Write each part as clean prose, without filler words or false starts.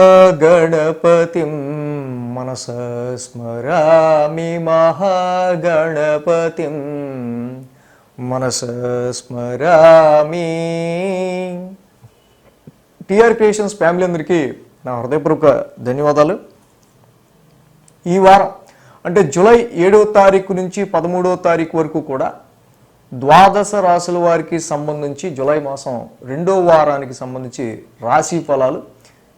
మహాగణపతిం మనసా స్మరామి మహాగణపతిం మనసా స్మరామి. TR creations family అందరికీ నా హృదయపూర్వక ధన్యవాదాలు. ఈ వారం అంటే జూలై 7వ తారీఖు నుంచి 13వ తారీఖు వరకు కూడా ద్వాదశ రాశుల వారికి సంబంధించి జూలై మాసం 2వ వారానికి సంబంధించి రాశి ఫలాలు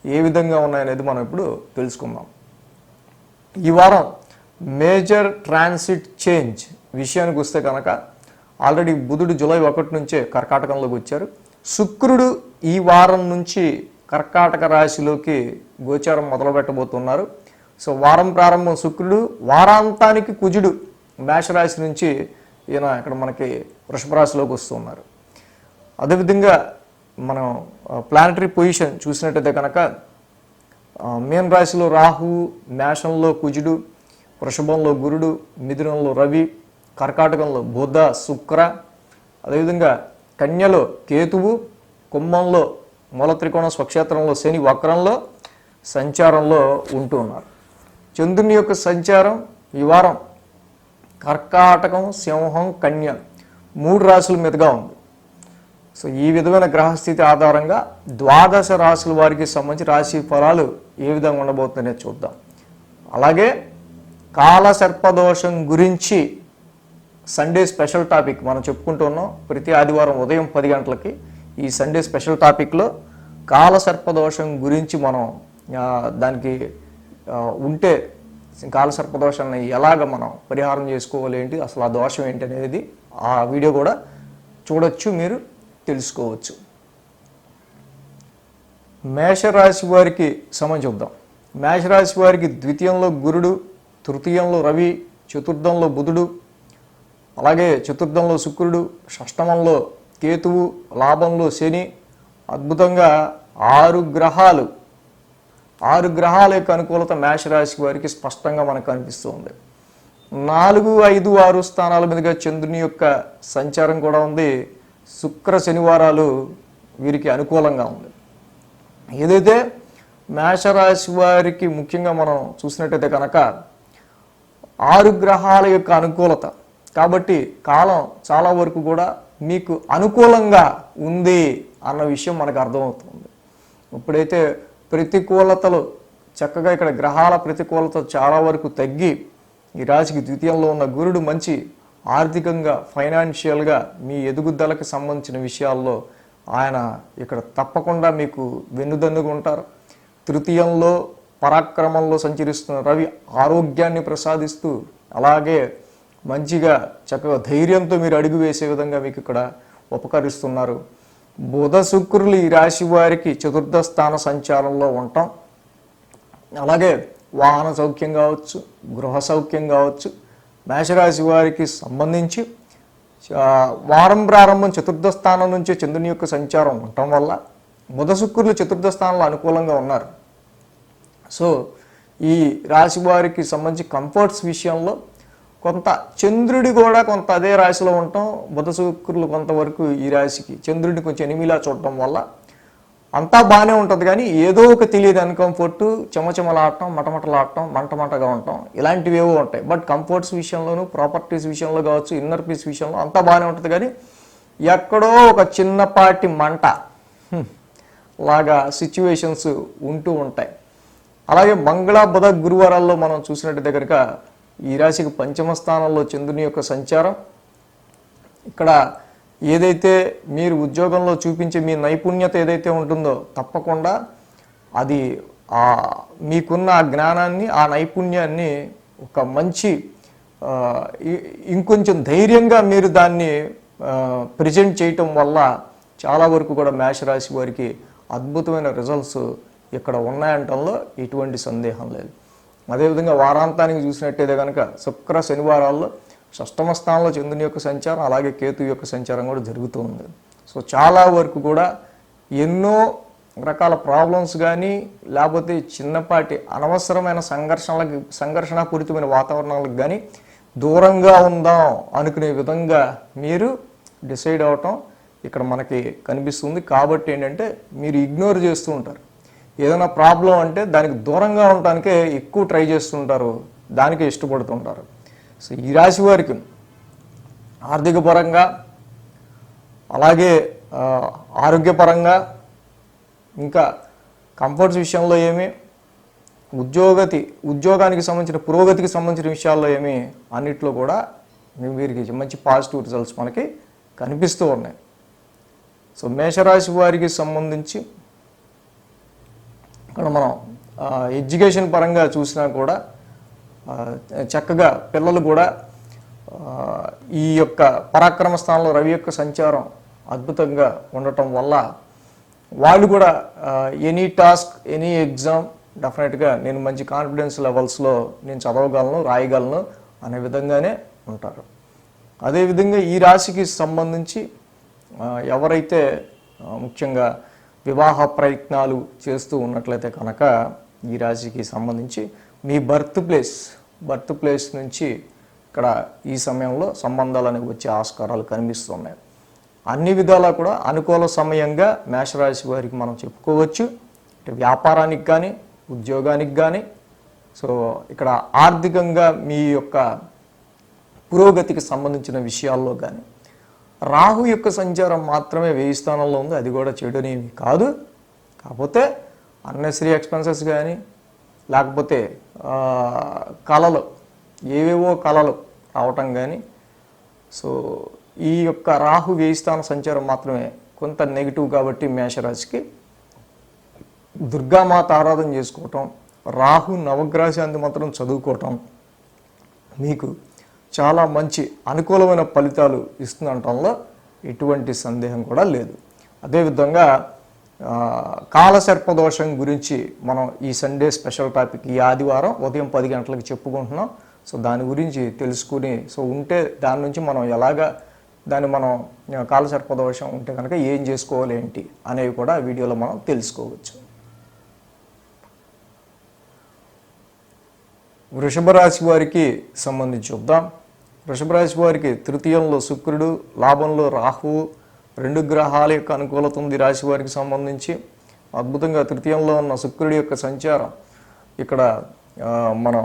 ఏ విధంగా ఉన్నాయనేది మనం ఇప్పుడు తెలుసుకుందాం. ఈ వారం మేజర్ ట్రాన్సిట్ చేంజ్ విషయానికి వస్తే కనుక ఆల్రెడీ బుధుడు జూలై 1 నుంచే కర్కాటకంలోకి వచ్చారు. శుక్రుడు ఈ వారం నుంచి కర్కాటక రాశిలోకి గోచారం మొదలు పెట్టబోతున్నారు. సో వారం ప్రారంభం శుక్రుడు, వారాంతానికి కుజుడు మేషరాశి నుంచి ఈయన ఇక్కడ మనకి వృషభ రాశిలోకి వస్తున్నారు. అదేవిధంగా మనం ప్లానటరీ పొజిషన్ చూసినట్టయితే కనుక మీన రాశిలో రాహు, మేషంలో కుజుడు, వృషభంలో గురుడు, మిథునంలో రవి, కర్కాటకంలో బుధ, శుక్ర, అదేవిధంగా కన్యలో కేతువు, కుంభంలో మూల త్రికోణ స్వక్షేత్రంలో శని వక్రంలో సంచారంలో ఉంటూ ఉన్నారు. చంద్రుని యొక్క సంచారం ఈ వారం కర్కాటకం, సింహం, కన్య 3 రాశుల మీదుగా ఉంది. సో ఈ విధమైన గ్రహస్థితి ఆధారంగా ద్వాదశ రాశుల వారికి సంబంధించి రాశి ఫలాలు ఏ విధంగా ఉండబోతుందనే చూద్దాం. అలాగే కాల సర్పదోషం గురించి సండే స్పెషల్ టాపిక్ మనం చెప్పుకుంటున్నాం. ప్రతి ఆదివారం ఉదయం 10 గంటలకి ఈ సండే స్పెషల్ టాపిక్లో కాల సర్పదోషం గురించి మనం దానికి ఉంటే కాల సర్పదోషాన్ని ఎలాగ మనం పరిహారం చేసుకోవాలి, ఏంటి అసలు ఆ దోషం ఏంటి అనేది ఆ వీడియో కూడా చూడొచ్చు, మీరు తెలుసుకోవచ్చు. మేషరాశి వారికి సంబంధించి చూద్దాం. మేషరాశి వారికి ద్వితీయంలో గురుడు, తృతీయంలో రవి, చతుర్థంలో బుధుడు, అలాగే చతుర్థంలో శుక్రుడు, షష్టమంలో కేతువు, లాభంలో శని, అద్భుతంగా 6 గ్రహాల యొక్క అనుకూలత మేషరాశి వారికి స్పష్టంగా మనకు కనిపిస్తుంది. 4, 5, 6 స్థానాల మీదుగా చంద్రుని యొక్క సంచారం కూడా ఉంది. శుక్ర శనివారాలు వీరికి అనుకూలంగా ఉంది. ఏదైతే మేషరాశి వారికి ముఖ్యంగా మనం చూసినట్టయితే కనుక 6 గ్రహాల యొక్క అనుకూలత కాబట్టి కాలం చాలా వరకు కూడా మీకు అనుకూలంగా ఉంది అన్న విషయం మనకు అర్థమవుతుంది. ఇప్పుడైతే ప్రతికూలతలు చక్కగా ఇక్కడ గ్రహాల ప్రతికూలత చాలా వరకు తగ్గి ఈ రాశికి ద్వితీయంలో ఉన్న గురుడు మంచి ఆర్థికంగా, ఫైనాన్షియల్గా మీ ఎదుగుదలకి సంబంధించిన విషయాల్లో ఆయన ఇక్కడ తప్పకుండా మీకు వెన్నుదన్నుగా ఉంటారు. తృతీయంలో పరాక్రమంలో సంచరిస్తున్న రవి ఆరోగ్యాన్ని ప్రసాదిస్తూ అలాగే మంచిగా చక్కగా ధైర్యంతో మీరు అడుగు వేసే విధంగా మీకు ఇక్కడ ఉపకరిస్తున్నారు. బుధ శుక్రులు ఈ రాశి వారికి చతుర్థ స్థాన సంచారంలో ఉంటాం. అలాగే వాహన సౌఖ్యం కావచ్చు, గృహ సౌఖ్యం కావచ్చు. మేషరాశి వారికి సంబంధించి వారం ప్రారంభం చతుర్థ స్థానం నుంచి చంద్రుని యొక్క సంచారం ఉండటం వల్ల బుధ శుక్రులు చతుర్థ స్థానంలో అనుకూలంగా ఉన్నారు. సో ఈ రాశి వారికి సంబంధించి కంఫర్ట్స్ విషయంలో కొంత చంద్రుడి కూడా కొంత అదే రాశిలో ఉండటం, బుధ శుక్రులు కొంతవరకు ఈ రాశికి చంద్రుడిని కొంచెం ఎనిమిలా చూడటం వల్ల అంతా బాగానే ఉంటుంది. కానీ ఏదో ఒక తెలియదు అన్కంఫర్ట్, చెమచెమలాడటం, మటమటలాడటం, మంటగా ఉండటం ఇలాంటివి ఏవో ఉంటాయి. బట్ కంఫర్ట్స్ విషయంలోనూ, ప్రాపర్టీస్ విషయంలో కావచ్చు, ఇన్నర్ పీస్ విషయంలో అంతా బాగానే ఉంటుంది. కానీ ఎక్కడో ఒక చిన్నపాటి మంట లాగా సిచ్యువేషన్స్ ఉంటూ ఉంటాయి. అలాగే మంగళ, బుధ, గురువారాల్లో మనం చూసినట్టు కనుక ఈ రాశికి పంచమ స్థానంలో చంద్రుని యొక్క సంచారం. ఇక్కడ ఏదైతే మీరు ఉద్యోగంలో చూపించే మీ నైపుణ్యత ఏదైతే ఉంటుందో తప్పకుండా అది మీకున్న ఆ జ్ఞానాన్ని, ఆ నైపుణ్యాన్ని ఒక మంచి ఇంకొంచెం ధైర్యంగా మీరు దాన్ని ప్రజెంట్ చేయటం వల్ల చాలా వరకు కూడా మేషరాశి వారికి అద్భుతమైన రిజల్ట్స్ ఇక్కడ ఉన్నాయంటంలో ఎటువంటి సందేహం లేదు. అదేవిధంగా వారాంతానికి చూసినట్టయితే కనుక శుక్ర శనివారాల్లో షష్టమ స్థానంలో చంద్రుని యొక్క సంచారం, అలాగే కేతు యొక్క సంచారం కూడా జరుగుతూ ఉంది. సో చాలా వరకు కూడా ఎన్నో రకాల ప్రాబ్లమ్స్ కానీ లేకపోతే చిన్నపాటి అనవసరమైన సంఘర్షణపూరితమైన వాతావరణాలకు కానీ దూరంగా ఉందాం అనుకునే విధంగా మీరు డిసైడ్ అవటం ఇక్కడ మనకి కనిపిస్తుంది. కాబట్టి ఏంటంటే మీరు ఇగ్నోర్ చేస్తూ ఉంటారు. ఏదైనా ప్రాబ్లం అంటే దానికి దూరంగా ఉండటానికే ఎక్కువ ట్రై చేస్తుంటారు, దానికే ఇష్టపడుతుంటారు. సో ఈ రాశి వారికి ఆర్థిక పరంగా అలాగే ఆరోగ్యపరంగా ఇంకా కంఫర్ట్స్ విషయంలో ఏమి, ఉద్యోగానికి సంబంధించిన పురోగతికి సంబంధించిన విషయాల్లో ఏమి, అన్నిట్లో కూడా వీరికి మంచి పాజిటివ్ రిజల్ట్స్ మనకి కనిపిస్తూ ఉన్నాయి. సో మేషరాశి వారికి సంబంధించి ఇక్కడ మనం ఎడ్యుకేషన్ పరంగా చూసినా కూడా చక్కగా పిల్లలు కూడా ఈ యొక్క పరాక్రమ స్థానంలో రవి యొక్క సంచారం అద్భుతంగా ఉండటం వల్ల వాళ్ళు కూడా ఎనీ టాస్క్ ఎనీ ఎగ్జామ్ డెఫినెట్గా నేను మంచి కాన్ఫిడెన్స్ లెవెల్స్లో నేను చదవగలను, రాయగలను అనే విధంగానే ఉంటారు. అదేవిధంగా ఈ రాశికి సంబంధించి ఎవరైతే ముఖ్యంగా వివాహ ప్రయత్నాలు చేస్తూ ఉన్నట్లయితే కనుక ఈ రాశికి సంబంధించి మీ బర్త్ ప్లేస్ నుంచి ఇక్కడ ఈ సమయంలో సంబంధాలు అనేవి వచ్చే ఆస్కారాలు కనిపిస్తున్నాయి. అన్ని విధాలా కూడా అనుకూల సమయంగా మేషరాశి వారికి మనం చెప్పుకోవచ్చు. వ్యాపారానికి కానీ ఉద్యోగానికి కానీ, సో ఇక్కడ ఆర్థికంగా మీ యొక్క పురోగతికి సంబంధించిన విషయాల్లో కానీ రాహు యొక్క సంచారం మాత్రమే 1000 స్థానంలో ఉంది. అది కూడా చెడునేమి కాదు. కాకపోతే అన్నెసరీ ఎక్స్పెన్సెస్ కానీ లేకపోతే కళలు ఏవేవో కళలు రావటం కానీ, సో ఈ యొక్క రాహు 1000 స్థాన సంచారం మాత్రమే కొంత నెగిటివ్. కాబట్టి మేషరాశికి దుర్గామాత ఆరాధన చేసుకోవటం, రాహు నవగ్రహ శాంతి మాత్రం చదువుకోవటం మీకు చాలా మంచి అనుకూలమైన ఫలితాలు ఇస్తుందనటంలో ఎటువంటి సందేహం కూడా లేదు. అదేవిధంగా కాలసర్పదోషం గురించి మనం ఈ సండే స్పెషల్ టాపిక్ ఈ ఆదివారం ఉదయం 10 గంటలకు చెప్పుకుంటున్నాం. సో దాని గురించి తెలుసుకుని, సో ఉంటే దాని నుంచి మనం ఎలాగా దాన్ని మనం కాలసర్పదోషం ఉంటే కనుక ఏం చేసుకోవాలి ఏంటి అనేవి కూడా వీడియోలో మనం తెలుసుకోవచ్చు. వృషభ రాశి వారికి సంబంధించి చూద్దాం. వృషభ రాశి వారికి తృతీయంలో శుక్రుడు, లాభంలో రాహువు, 2 గ్రహాల యొక్క అనుకూలత ఉంది. రాశి వారికి సంబంధించి అద్భుతంగా తృతీయంలో ఉన్న శుక్రుడి యొక్క సంచారం ఇక్కడ మనం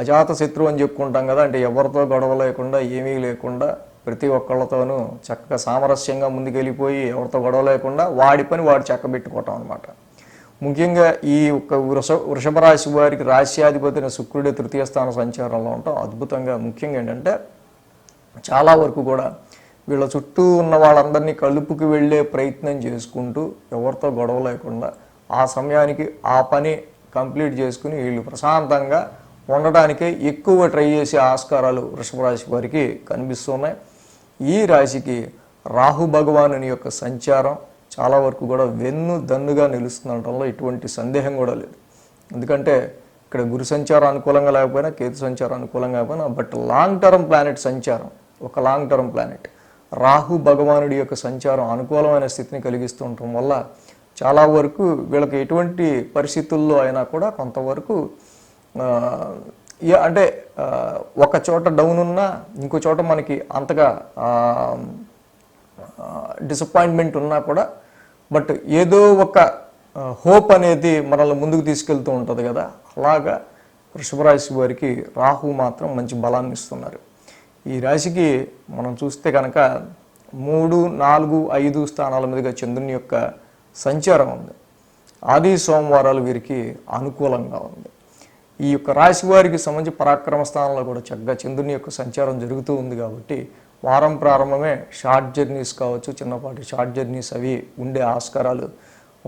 అజాత శత్రువు అని చెప్పుకుంటాం కదా, అంటే ఎవరితో గొడవ లేకుండా ఏమీ లేకుండా ప్రతి ఒక్కళ్ళతోనూ చక్కగా సామరస్యంగా ముందుకెళ్ళిపోయి ఎవరితో గొడవ లేకుండా వాడి పని వాడు చక్కబెట్టుకోవటం అనమాట. ముఖ్యంగా ఈ ఒక్క వృషభ రాశి వారికి రాశ్యాధిపతిని శుక్రుడి 3వ స్థాన సంచారంలో ఉంటాం. అద్భుతంగా ముఖ్యంగా ఏంటంటే చాలా వరకు కూడా వీళ్ళ చుట్టూ ఉన్న వాళ్ళందరినీ కలుపుకి వెళ్ళే ప్రయత్నం చేసుకుంటూ ఎవరితో గొడవ లేకుండా ఆ సమయానికి ఆ పని కంప్లీట్ చేసుకుని వీళ్ళు ప్రశాంతంగా ఉండడానికే ఎక్కువ ట్రై చేసే ఆస్కారాలు వృషభ రాశి వారికి కనిపిస్తున్నాయి. ఈ రాశికి రాహు భగవానుని యొక్క సంచారం చాలా వరకు కూడా దన్నుగా నిలుస్తుండటంలో ఎటువంటి సందేహం కూడా లేదు. ఎందుకంటే ఇక్కడ గురు సంచారం అనుకూలంగా లేకపోయినా, కేతు సంచారం అనుకూలంగా లేకపోయినా, బట్ లాంగ్ టర్మ్ ప్లానెట్ సంచారం, ఒక లాంగ్ టర్మ్ ప్లానెట్ రాహు భగవానుడి యొక్క సంచారం అనుకూలమైన స్థితిని కలిగిస్తూ ఉండటం వల్ల చాలా వరకు వీళ్ళకి ఎటువంటి పరిస్థితుల్లో అయినా కూడా కొంతవరకు అంటే ఒక చోట డౌన్ ఉన్నా ఇంకో చోట మనకి అంతగా డిసప్పాయింట్మెంట్ ఉన్నా కూడా, బట్ ఏదో ఒక హోప్ అనేది మనల్ని ముందుకు తీసుకెళ్తూ ఉంటుంది కదా, అలాగా వృషభ రాశి వారికి రాహు మాత్రం మంచి బలాన్ని ఇస్తున్నారు. ఈ రాశికి మనం చూస్తే కనుక 3, 4, 5 స్థానాల మీదుగా చంద్రుని యొక్క సంచారం ఉంది. ఆది సోమవారాలు వీరికి అనుకూలంగా ఉంది. ఈ యొక్క రాశి వారికి సంబంధించి పరాక్రమ స్థానంలో కూడా చక్కగా చంద్రుని యొక్క సంచారం జరుగుతూ ఉంది. కాబట్టి వారం ప్రారంభమే షార్ట్ జర్నీస్ కావచ్చు, చిన్నపాటి షార్ట్ జర్నీస్ అవి ఉండే ఆస్కారాలు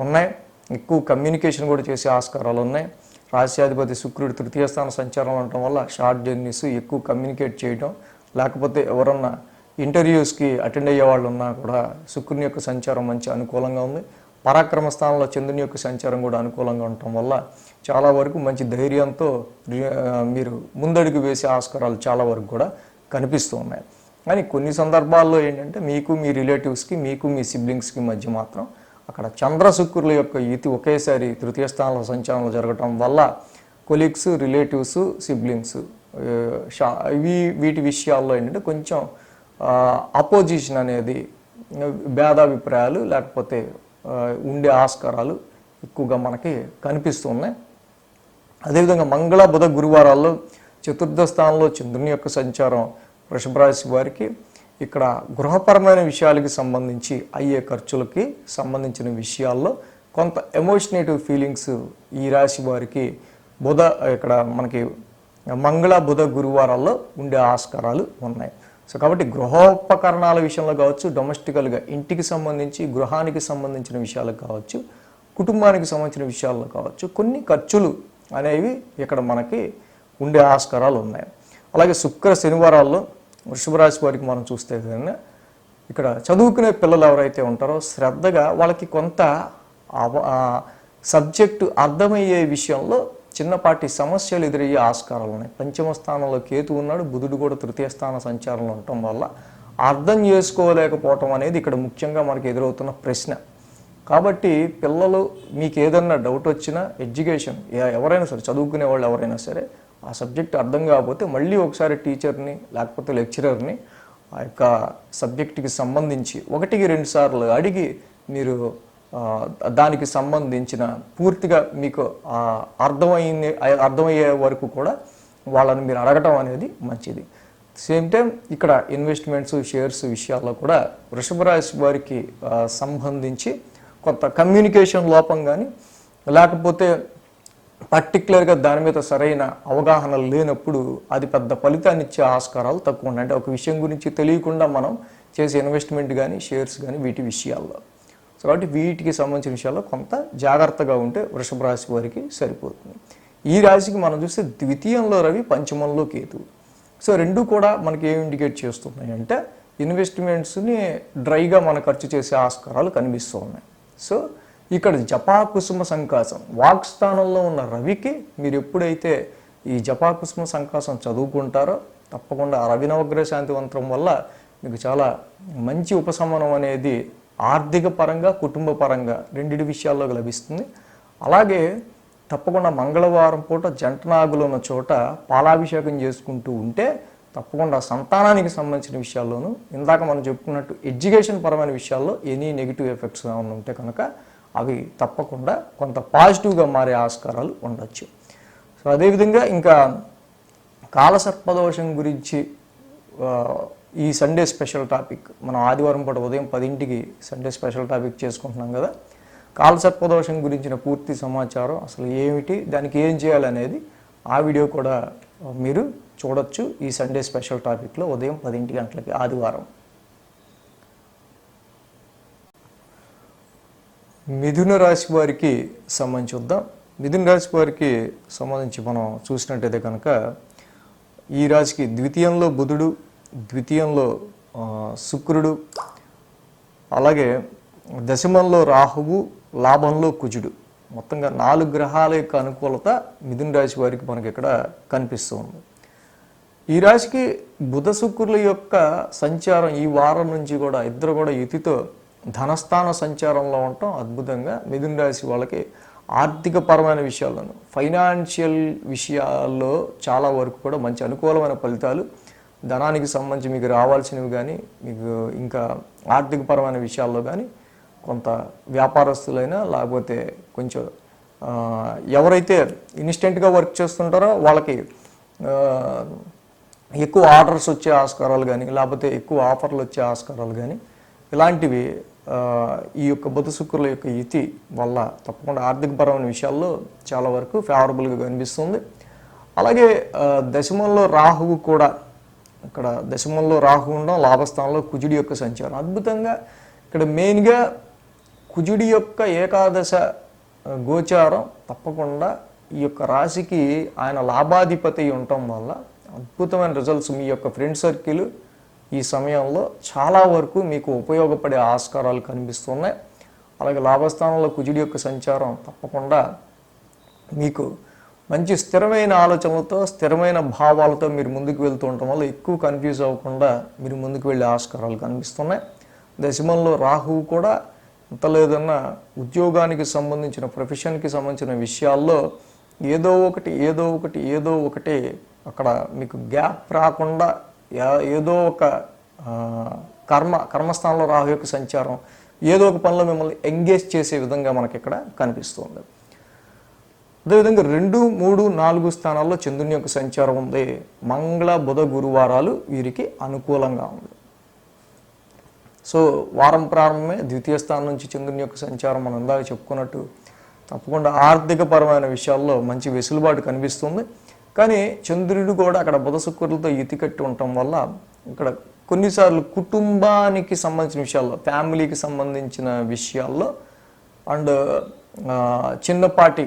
ఉన్నాయి. ఎక్కువ కమ్యూనికేషన్ కూడా చేసే ఆస్కారాలు ఉన్నాయి. రాశ్యాధిపతి శుక్రుడు 3వ స్థాన సంచారం ఉండటం వల్ల షార్ట్ జర్నీస్, ఎక్కువ కమ్యూనికేట్ చేయడం, లేకపోతే ఎవరన్నా ఇంటర్వ్యూస్కి అటెండ్ అయ్యే వాళ్ళు ఉన్నా కూడా శుక్రుని యొక్క సంచారం మంచి అనుకూలంగా ఉంది. పరాక్రమ స్థానంలో చంద్రుని యొక్క సంచారం కూడా అనుకూలంగా ఉండటం వల్ల చాలా వరకు మంచి ధైర్యంతో మీరు ముందడుగు వేసే ఆస్కారాలు చాలా వరకు కూడా కనిపిస్తూ ఉన్నాయి. కానీ కొన్ని సందర్భాల్లో ఏంటంటే మీకు మీ రిలేటివ్స్కి, మీకు మీ సిబ్లింగ్స్కి మధ్య మాత్రం అక్కడ చంద్ర శుక్రుల యొక్క యుతి ఒకేసారి 3వ స్థానంలో సంచారంలో జరగటం వల్ల కొలీగ్స్, రిలేటివ్స్, సిబ్లింగ్స్ వీటి విషయాల్లో ఏంటంటే కొంచెం అపోజిషన్ అనేది, భేదాభిప్రాయాలు లేకపోతే ఉండే ఆస్కారాలు ఎక్కువగా మనకి కనిపిస్తున్నాయి. అదేవిధంగా మంగళ బుధ గురువారాల్లో చతుర్థ స్థానంలో చంద్రుని యొక్క సంచారం వృషభ రాశి వారికి ఇక్కడ గృహపరమైన విషయాలకి సంబంధించి అయ్యే ఖర్చులకి సంబంధించిన విషయాల్లో కొంత ఎమోషనేటివ్ ఫీలింగ్స్ ఈ రాశి వారికి ఇక్కడ మనకి మంగళ బుధ గురువారాల్లో ఉండే ఆస్కారాలు ఉన్నాయి. సో కాబట్టి గృహోపకరణాల విషయంలో కావచ్చు, డొమెస్టికల్గా ఇంటికి సంబంధించి గృహానికి సంబంధించిన విషయాలకు కావచ్చు, కుటుంబానికి సంబంధించిన విషయాల్లో కావచ్చు, కొన్ని ఖర్చులు అనేవి ఇక్కడ మనకి ఉండే ఆస్కారాలు ఉన్నాయి. అలాగే శుక్ర శనివారాల్లో వృషభ రాశి వారికి మనం చూస్తే కన్నా ఇక్కడ చదువుకునే పిల్లలు ఎవరైతే ఉంటారో శ్రద్ధగా వాళ్ళకి కొంత సబ్జెక్టు అర్థమయ్యే విషయంలో చిన్నపాటి సమస్యలు ఎదురయ్యే ఆస్కారాలు ఉన్నాయి. పంచమ స్థానంలో కేతు ఉన్నాడు, బుధుడు కూడా తృతీయ స్థాన సంచారంలో ఉండటం వల్ల అర్థం చేసుకోలేకపోవటం అనేది ఇక్కడ ముఖ్యంగా మనకి ఎదురవుతున్న ప్రశ్న. కాబట్టి పిల్లలు మీకు ఏదన్నా డౌట్ వచ్చినా ఎడ్యుకేషన్ ఎవరైనా సరే, చదువుకునే వాళ్ళు ఎవరైనా సరే ఆ సబ్జెక్ట్ అర్థం కాకపోతే మళ్ళీ ఒకసారి టీచర్ని లేకపోతే లెక్చరర్ని ఆ యొక్క సబ్జెక్టుకి సంబంధించి 1-2 సార్లు అడిగి మీరు దానికి సంబంధించిన పూర్తిగా మీకు అర్థమయ్యే వరకు కూడా వాళ్ళని మీరు అడగటం అనేది మంచిది. సేమ్ టైం ఇక్కడ ఇన్వెస్ట్మెంట్స్, షేర్స్ విషయాల్లో కూడా వృషభ రాశి వారికి సంబంధించి కొంత కమ్యూనికేషన్ లోపం కానీ లేకపోతే పర్టికులర్గా దాని మీద సరైన అవగాహన లేనప్పుడు అది పెద్ద ఫలితాన్ని ఇచ్చే ఆస్కారాలు తక్కువ ఉన్నాయి. అంటే ఒక విషయం గురించి తెలియకుండా మనం చేసే ఇన్వెస్ట్మెంట్ కానీ షేర్స్ కానీ వీటి విషయాల్లో. సో కాబట్టి వీటికి సంబంధించిన విషయాల్లో కొంత జాగ్రత్తగా ఉంటే వృషభ రాశి వారికి సరిపోతుంది. ఈ రాశికి మనం చూస్తే ద్వితీయంలో రవి, పంచమంలో కేతువు. సో రెండు కూడా మనకి ఏం ఇండికేట్ చేస్తున్నాయి అంటే ఇన్వెస్ట్మెంట్స్ని డ్రైగా మనం ఖర్చు చేసే ఆస్కారాలు కనిపిస్తూ ఉన్నాయి. సో ఇక్కడ జపాకుసుమ సంకాసం వాక్స్థానంలో ఉన్న రవికి మీరు ఎప్పుడైతే ఈ జపాకుసుమ సంకాసం చదువుకుంటారో తప్పకుండా రవి నవగ్రహ శాంతి మంత్రం వల్ల మీకు చాలా మంచి ఉపశమనం అనేది ఆర్థిక పరంగా, కుటుంబ పరంగా రెండిటి విషయాల్లో లభిస్తుంది. అలాగే తప్పకుండా మంగళవారం పూట జంటనాగులు ఉన్న చోట పాలాభిషేకం చేసుకుంటూ ఉంటే తప్పకుండా సంతానానికి సంబంధించిన విషయాల్లోనూ ఇందాక మనం చెప్పుకున్నట్టు ఎడ్యుకేషన్ పరమైన విషయాల్లో ఎనీ నెగిటివ్ ఎఫెక్ట్స్ ఏమైనా ఉంటే కనుక అవి తప్పకుండా కొంత పాజిటివ్గా మారే ఆస్కారాలు ఉండొచ్చు. సో అదేవిధంగా ఇంకా కాలసర్పదోషం గురించి ఈ సండే స్పెషల్ టాపిక్ మనం ఆదివారం పూట ఉదయం 10ంటికి సండే స్పెషల్ టాపిక్ చేసుకుంటున్నాం కదా. కాలసర్పదోషం గురించిన పూర్తి సమాచారం అసలు ఏమిటి, దానికి ఏం చేయాలనేది ఆ వీడియో కూడా మీరు చూడొచ్చు ఈ సండే స్పెషల్ టాపిక్లో ఉదయం 10 గంటలకి ఆదివారం. మిథున రాశి వారికి సంబంధించి చూద్దాం. మిథున రాశి వారికి సంబంధించి మనం చూసినట్టయితే కనుక ఈ రాశికి ద్వితీయంలో బుధుడు, ద్వితీయంలో శుక్రుడు, అలాగే దశమంలో రాహువు, లాభంలో కుజుడు, మొత్తంగా 4 గ్రహాల యొక్క అనుకూలత మిథున రాశి వారికి మనకి ఇక్కడ కనిపిస్తూ ఉంది. ఈ రాశికి బుధ శుక్రుల యొక్క సంచారం ఈ వారం నుంచి కూడా ఇద్దరు కూడా యుతితో ధనస్థాన సంచారంలో ఉండటం అద్భుతంగా మిథున రాశి వాళ్ళకి ఆర్థిక పరమైన విషయాలను, ఫైనాన్షియల్ విషయాల్లో చాలా వరకు కూడా మంచి అనుకూలమైన ఫలితాలు, ధనానికి సంబంధించి మీకు రావాల్సినవి కానీ మీకు ఇంకా ఆర్థిక పరమైన విషయాల్లో కానీ కొంత వ్యాపారస్తులైనా లేకపోతే కొంచెం ఎవరైతే ఇన్స్టెంట్గా వర్క్ చేస్తుంటారో వాళ్ళకి ఎక్కువ ఆర్డర్స్ వచ్చే ఆస్కారాలు కానీ లేకపోతే ఎక్కువ ఆఫర్లు వచ్చే ఆస్కారాలు కానీ ఇలాంటివి ఈ యొక్క బుధ శుక్రుల యొక్క యుతి వల్ల తప్పకుండా ఆర్థికపరమైన విషయాల్లో చాలా వరకు ఫేవరబుల్గా కనిపిస్తుంది. అలాగే దశమంలో రాహువు కూడా, ఇక్కడ దశమంలో రాహువు ఉండడం, లాభస్థానంలో కుజుడి యొక్క సంచారం అద్భుతంగా. ఇక్కడ మెయిన్గా కుజుడి యొక్క ఏకాదశ గోచారం తప్పకుండా ఈ యొక్క రాశికి ఆయన లాభాధిపతి ఉండటం వల్ల అద్భుతమైన రిజల్ట్స్ మీ యొక్క ఫ్రెండ్ సర్కిల్ ఈ సమయంలో చాలా వరకు మీకు ఉపయోగపడే ఆస్కారాలు కనిపిస్తున్నాయి. అలాగే లాభస్థానంలో కుజుడి యొక్క సంచారం తప్పకుండా మీకు మంచి స్థిరమైన ఆలోచనలతో, స్థిరమైన భావాలతో మీరు ముందుకు వెళ్తూ ఉండటం వల్ల ఎక్కువ కన్ఫ్యూజ్ అవ్వకుండా మీరు ముందుకు వెళ్ళే ఆస్కారాలు కనిపిస్తున్నాయి. దశమంలో రాహువు కూడా ఇంత లేదన్నా ఉద్యోగానికి సంబంధించిన, ప్రొఫెషన్కి సంబంధించిన విషయాల్లో ఏదో ఒకటి అక్కడ మీకు గ్యాప్ రాకుండా ఏదో ఒక కర్మస్థానంలో రాహు యొక్క సంచారం ఏదో ఒక పనిలో మిమ్మల్ని ఎంగేజ్ చేసే విధంగా మనకి ఇక్కడ కనిపిస్తుంది. అదేవిధంగా 2, 3, 4 స్థానాల్లో చంద్రుని యొక్క సంచారం ఉంది. మంగళ బుధ గురువారాలు వీరికి అనుకూలంగా ఉంది. సో వారం ప్రారంభమే ద్వితీయ స్థానం నుంచి చంద్రుని యొక్క సంచారం మనం ఇందాక చెప్పుకున్నట్టు తప్పకుండా ఆర్థికపరమైన విషయాల్లో మంచి వెసులుబాటు కనిపిస్తుంది. కానీ చంద్రుడు కూడా అక్కడ బుధ శుక్రులతో ఇతికట్టి ఉండటం వల్ల ఇక్కడ కొన్నిసార్లు కుటుంబానికి సంబంధించిన విషయాల్లో, ఫ్యామిలీకి సంబంధించిన విషయాల్లో అండ్ చిన్నపాటి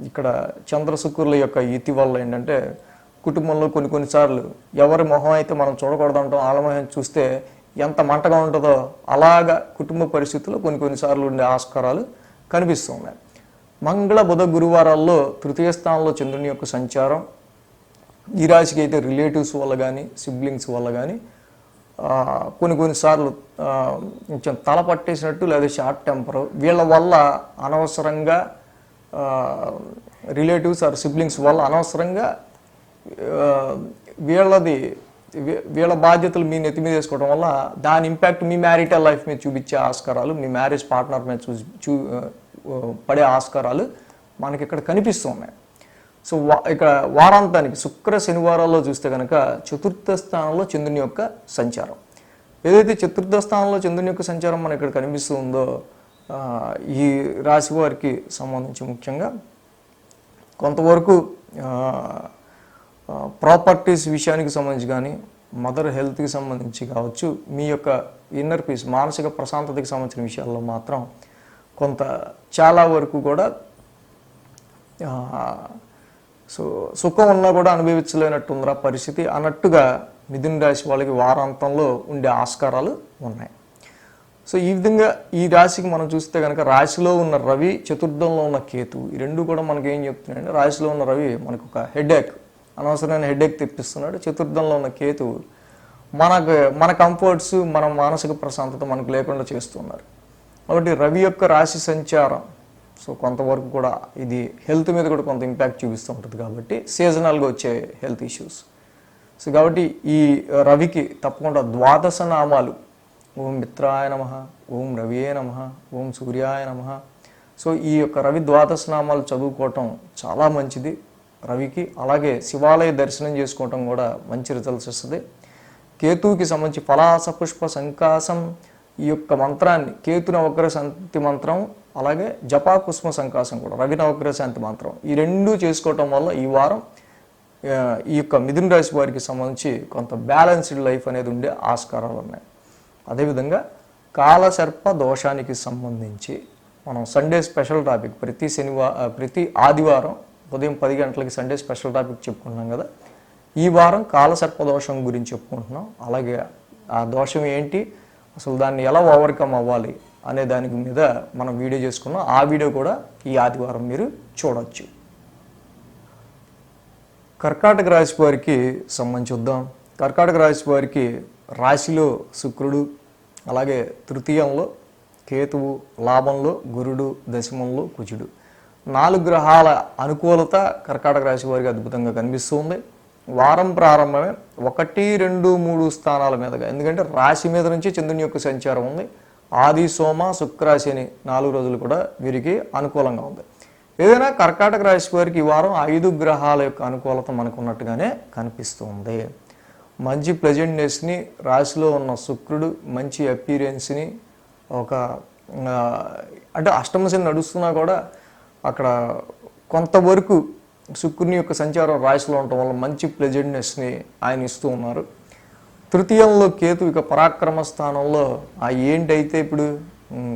ఇక్కడ చంద్ర శుక్రుల యొక్క ఇతి వల్ల ఏంటంటే కుటుంబంలో కొన్నిసార్లు ఎవరి మొహం అయితే మనం చూడకూడదు అంటాం, వాళ్ళ మొహం చూస్తే ఎంత మంటగా ఉంటుందో అలాగా కుటుంబ పరిస్థితుల్లో కొన్నిసార్లు ఉండే ఆస్కారాలు కనిపిస్తున్నాయి. మంగళ బుధ గురువారాల్లో తృతీయ స్థానంలో చంద్రుని యొక్క సంచారం ఈ రాశికి అయితే రిలేటివ్స్ వల్ల కానీ సిబ్లింగ్స్ వల్ల కానీ కొన్నిసార్లు కొంచెం తల పట్టేసినట్టు లేదా షార్ట్ టెంపర్ వీళ్ళ వల్ల అనవసరంగా రిలేటివ్స్ ఆర్ సిబ్లింగ్స్ వల్ల అనవసరంగా వీళ్ళ బాధ్యతలు మీ నెత్తి మీద వేసుకోవడం వల్ల దాని ఇంపాక్ట్ మీ మ్యారిటల్ లైఫ్ మీద చూపించే ఆస్కారాలు, మీ మ్యారేజ్ పార్ట్నర్ మీద పడే ఆస్కారాలు మనకి ఇక్కడ కనిపిస్తున్నాయి. సో ఇక్కడ వారాంతానికి శుక్ర శనివారాల్లో చూస్తే కనుక చతుర్థ స్థానంలో చంద్రుని యొక్క సంచారం, ఏదైతే చతుర్థ స్థానంలో చంద్రుని యొక్క సంచారం మనకి ఇక్కడ కనిపిస్తుందో ఈ రాశి వారికి సంబంధించి ముఖ్యంగా కొంతవరకు ప్రాపర్టీస్ విషయానికి సంబంధించి కానీ మదర్ హెల్త్కి సంబంధించి కావచ్చు, మీ యొక్క ఇన్నర్ పీస్ మానసిక ప్రశాంతతకి సంబంధించిన విషయాల్లో మాత్రం కొంత చాలా వరకు కూడా సో సుఖం ఉన్నా కూడా అనుభవించలేనట్టుందిరా పరిస్థితి అన్నట్టుగా మిథున రాశి వాళ్ళకి వారాంతంలో ఉండే ఆస్కారాలు ఉన్నాయి. సో ఈ విధంగా ఈ రాశికి మనం చూస్తే కనుక రాశిలో ఉన్న రవి, చతుర్థంలో ఉన్న కేతు, ఈ రెండు కూడా మనకి ఏం చెప్తున్నాయంటే రాశిలో ఉన్న రవి మనకు ఒక హెడేక్, అనవసరమైన హెడేక్ తెప్పిస్తున్నాడు. చతుర్థంలో ఉన్న కేతు మన కంఫర్ట్స్, మన మానసిక ప్రశాంతత మనకు లేకుండా చేస్తున్నారు. కాబట్టి రవి యొక్క రాశి సంచారం సో కొంతవరకు కూడా ఇది హెల్త్ మీద కూడా కొంత ఇంపాక్ట్ చూపిస్తూ ఉంటుంది. కాబట్టి సీజనల్గా వచ్చే హెల్త్ ఇష్యూస్. సో కాబట్టి ఈ రవికి తప్పకుండా ద్వాదశ నామాలు ఓం మిత్రాయ నమః, ఓం రవియే నమః, ఓం సూర్యాయ నమః. సో ఈ యొక్క రవి ద్వాదశ నామాలు చదువుకోవటం చాలా మంచిది రవికి. అలాగే శివాలయ దర్శనం చేసుకోవటం కూడా మంచి రిజల్ట్స్ వస్తుంది. కేతువుకి సంబంధించి పలాస పుష్ప సంకాసం ఈ యొక్క మంత్రాన్ని, కేతు నవగ్రహ శాంతి మంత్రం అలాగే జపా కుస్మ సంకాసం కూడా రవి నవగ్రహ శాంతి మంత్రం, ఈ రెండూ చేసుకోవటం వల్ల ఈ వారం ఈ యొక్క మిథున రాశి వారికి సంబంధించి కొంత బ్యాలెన్స్డ్ లైఫ్ అనేది ఉండే ఆస్కారాలు ఉన్నాయి. అదేవిధంగా కాలసర్ప దోషానికి సంబంధించి మనం సండే స్పెషల్ టాపిక్ ప్రతి ఆదివారం ఉదయం 10 గంటలకి సండే స్పెషల్ టాపిక్ చెప్పుకుంటున్నాం కదా. ఈ వారం కాలసర్ప దోషం గురించి చెప్పుకుంటున్నాం. అలాగే ఆ దోషం ఏంటి, అసలు దాన్ని ఎలా ఓవర్కమ్ అవ్వాలి అనే దాని మీద మనం వీడియో చేసుకున్నాం. ఆ వీడియో కూడా ఈ ఆదివారం మీరు చూడవచ్చు. కర్కాటక రాశి వారికి సంబంధించి చూద్దాం. కర్కాటక రాశి వారికి రాశిలో శుక్రుడు, అలాగే తృతీయంలో కేతువు, లాభంలో గురుడు, దశమంలో కుజుడు, 4 గ్రహాల అనుకూలత కర్కాటక రాశి వారికి అద్భుతంగా కనిపిస్తుంది. వారం ప్రారంభమే 1, 2, 3 స్థానాల మీదుగా, ఎందుకంటే రాశి మీద నుంచి చంద్రుని యొక్క సంచారం ఉంది. ఆది సోమ శుక్రాశి అని 4 రోజులు కూడా వీరికి అనుకూలంగా ఉంది. ఏదైనా కర్కాటక రాశి వారికి ఈ వారం 5 గ్రహాల యొక్క అనుకూలత మనకు ఉన్నట్టుగానే కనిపిస్తుంది. మంచి ప్లెజెంట్నెస్ని, రాశిలో ఉన్న శుక్రుడు మంచి అపీరెన్స్ని, ఒక అంటే అష్టమ శని నడుస్తున్నా కూడా అక్కడ కొంతవరకు శుక్రుని యొక్క సంచారం రాశిలో ఉండటం వల్ల మంచి ప్లెజెంట్నెస్ని ఆయన ఇస్తూ ఉన్నారు. తృతీయంలో కేతు ఇక పరాక్రమ స్థానంలో ఏంటైతే ఇప్పుడు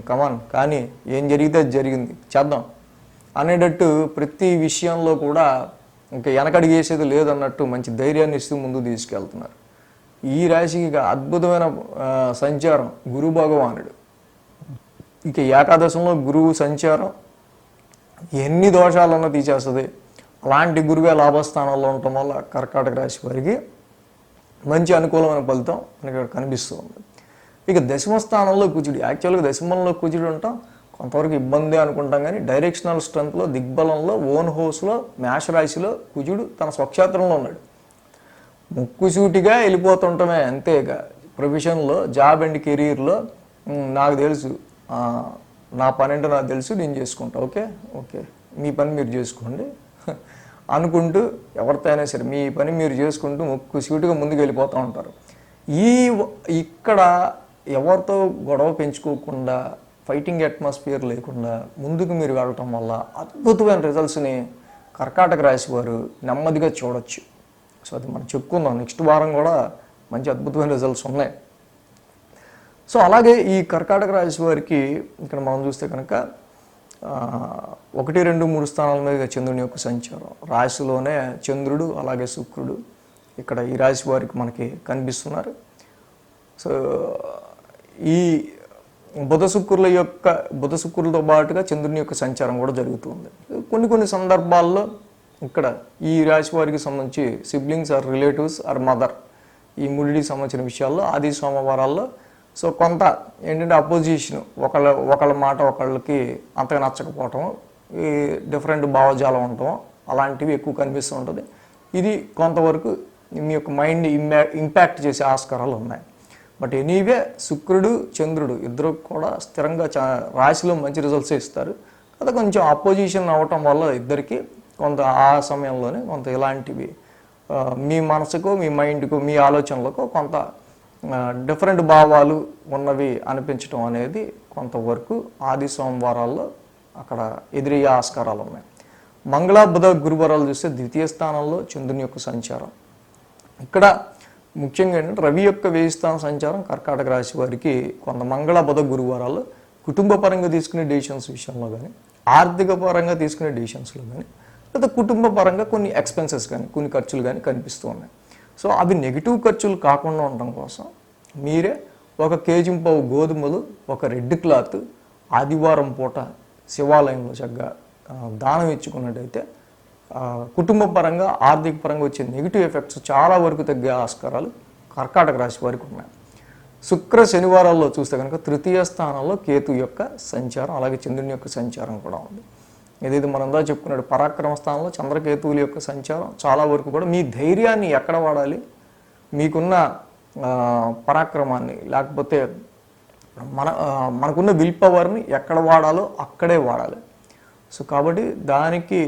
కమాన్ కానీ ఏం జరిగితే అది జరిగింది చేద్దాం అనేటట్టు ప్రతి విషయంలో కూడా ఇంకా వెనకడిగేసేది లేదన్నట్టు మంచి ధైర్యాన్ని ఇస్తూ ముందుకు తీసుకెళ్తున్నారు. ఈ రాశికి అద్భుతమైన సంచారం గురు భగవానుడు. ఇక ఏకాదశంలో గురువు సంచారం ఎన్ని దోషాలన్నా తీసేస్తుంది. అలాంటి గురువే లాభస్థానాల్లో ఉండటం వల్ల కర్కాటక రాశి వారికి మంచి అనుకూలమైన ఫలితం మనకి ఇక్కడ కనిపిస్తుంది. ఇక దశమ స్థానంలో కుజుడు, యాక్చువల్గా దశమంలో కుజుడు ఉంటాం కొంతవరకు ఇబ్బంది అనుకుంటాం, కానీ డైరెక్షనల్ స్ట్రెంత్లో, దిగ్బలంలో, ఓన్ హౌస్లో, మేషరాశిలో కుజుడు తన స్వక్షేత్రంలో ఉన్నాడు. ముక్కుసూటిగా వెళ్ళిపోతుంటమే అంతే. ఇక ప్రొఫెషన్లో, జాబ్ అండ్ కెరీర్లో నాకు తెలుసు, నా పని ఏంటో నాకు తెలుసు, నేను చేసుకుంటా, ఓకే ఓకే మీ పని మీరు చేసుకోండి అనుకుంటూ ఎవరితో అయినా సరే మీ పని మీరు చేసుకుంటూ ముక్కు సీటుగా ముందుకు వెళ్ళిపోతూ ఉంటారు. ఇక్కడ ఎవరితో గొడవ పెంచుకోకుండా, ఫైటింగ్ అట్మాస్ఫియర్ లేకుండా ముందుకు మీరు వెళ్ళటం వల్ల అద్భుతమైన రిజల్ట్స్ని కర్కాటక రాశి వారు నెమ్మదిగా చూడొచ్చు. సో అది మనం చెప్పుకుందాం, నెక్స్ట్ వారం కూడా మంచి అద్భుతమైన రిజల్ట్స్ ఉన్నాయి. సో అలాగే ఈ కర్కాటక రాశి వారికి ఇక్కడ మనం చూస్తే కనుక 1, 2, 3 స్థానాల మీద చంద్రుని యొక్క సంచారం, రాశిలోనే చంద్రుడు అలాగే శుక్రుడు ఇక్కడ ఈ రాశి వారికి మనకి కనిపిస్తున్నారు. సో ఈ బుధ శుక్రులతో పాటుగా చంద్రుని యొక్క సంచారం కూడా జరుగుతుంది. కొన్ని సందర్భాల్లో ఇక్కడ ఈ రాశి వారికి సంబంధించి siblings or relatives or mother ఈ మూడిటికి సంబంధించిన విషయాల్లో ఆది సోమవారాల్లో సో కొంత ఏంటంటే అపోజిషన్, ఒకళ్ళ మాట ఒకళ్ళకి అంతగా నచ్చకపోవటం, ఈ డిఫరెంట్ భావజాలం ఉండటం అలాంటివి ఎక్కువ కనిపిస్తూ ఉంటుంది. ఇది కొంతవరకు మీ యొక్క మైండ్ ఇంపాక్ట్ చేసే ఆస్కారాలు ఉన్నాయి. బట్ ఎనీవే శుక్రుడు చంద్రుడు ఇద్దరు కూడా స్థిరంగా రాశిలో మంచి రిజల్ట్స్ ఇస్తారు. అది కొంచెం అపోజిషన్ అవ్వటం వల్ల ఇద్దరికి కొంత ఆ సమయంలోనే కొంత ఇలాంటివి మీ మనసుకో మీ మైండ్కో మీ ఆలోచనలకో కొంత డిఫరెంట్ భావాలు ఉన్నవి అనిపించడం అనేది కొంతవరకు ఆది సోమవారాల్లో అక్కడ ఎదురయ్యే ఆస్కారాలు ఉన్నాయి. మంగళ బుధ గురువారాలు చూస్తే ద్వితీయ స్థానంలో చంద్రుని యొక్క సంచారం. ఇక్కడ ముఖ్యంగా ఏంటంటే రవి యొక్క 1000 స్థానం సంచారం కర్కాటక రాశి వారికి కొంత మంగళ బుధ గురువారాలు కుటుంబ పరంగా తీసుకునే డెసిషన్స్ విషయంలో కానీ, ఆర్థిక పరంగా తీసుకునే డెసిషన్స్లో కానీ, లేదా కుటుంబ పరంగా కొన్ని ఎక్స్పెన్సెస్ కానీ కొన్ని ఖర్చులు కానీ కనిపిస్తూ ఉన్నాయి. సో అవి నెగిటివ్ ఖర్చులు కాకుండా ఉండడం కోసం మీరే 1 కేజీ గోధుమలు, 1 రెడ్ క్లాత్ ఆదివారం పూట శివాలయంలో చక్కగా దానం ఇచ్చుకున్నట్టయితే కుటుంబ పరంగా ఆర్థిక పరంగా వచ్చే నెగిటివ్ ఎఫెక్ట్స్ చాలా వరకు తగ్గే ఆస్కారాలు కర్కాటక రాశి వారికి ఉన్నాయి. శుక్ర శనివారాల్లో చూస్తే కనుక తృతీయ స్థానంలో కేతు యొక్క సంచారం అలాగే చంద్రుని యొక్క సంచారం కూడా ఉంది. ఏదైతే మనందా చెప్పుకున్నాడు పరాక్రమ స్థానంలో చంద్రకేతువుల యొక్క సంచారం చాలా వరకు కూడా మీ ధైర్యాన్ని ఎక్కడ వాడాలి, మీకున్న పరాక్రమాన్ని లేకపోతే మనకున్న విల్ పవర్ని ఎక్కడ వాడాలో అక్కడే వాడాలి. సో కాబట్టి దానికి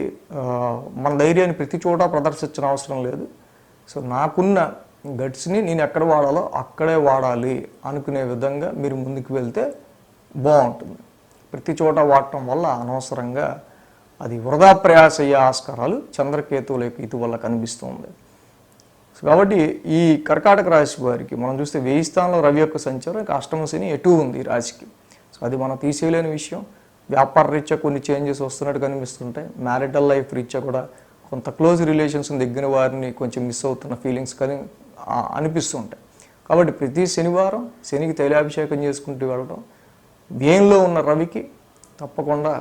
మన ధైర్యాన్ని ప్రతి చోట ప్రదర్శించిన అవసరం లేదు. సో నాకున్న గట్స్ని నేను ఎక్కడ వాడాలో అక్కడే వాడాలి అనుకునే విధంగా మీరు ముందుకు వెళ్తే బాగుంటుంది. ప్రతి చోట వాడటం వల్ల అనవసరంగా అది వృధా ప్రయాస అయ్యే ఆస్కారాలు చంద్రకేతువుల యొక్క ఇటు వల్ల కనిపిస్తుంది. సో కాబట్టి ఈ కర్కాటక రాశి వారికి మనం చూస్తే 1000 స్థానంలో రవి యొక్క సంచారం అష్టమ శని ఎటు ఉంది రాశికి. సో అది మనం తీసేయలేని విషయం. వ్యాపార రీత్యా కొన్ని చేంజెస్ వస్తున్నట్టు కనిపిస్తుంటాయి. మ్యారిటల్ లైఫ్ రీత్యా కూడా కొంత క్లోజ్ రిలేషన్స్ దగ్గర వారిని కొంచెం మిస్ అవుతున్న ఫీలింగ్స్ కానీ అనిపిస్తుంటాయి. కాబట్టి ప్రతి శనివారం శనికి తైలాభిషేకం చేసుకుంటూ వెళ్ళడం, వ్యయంలో ఉన్న రవికి తప్పకుండా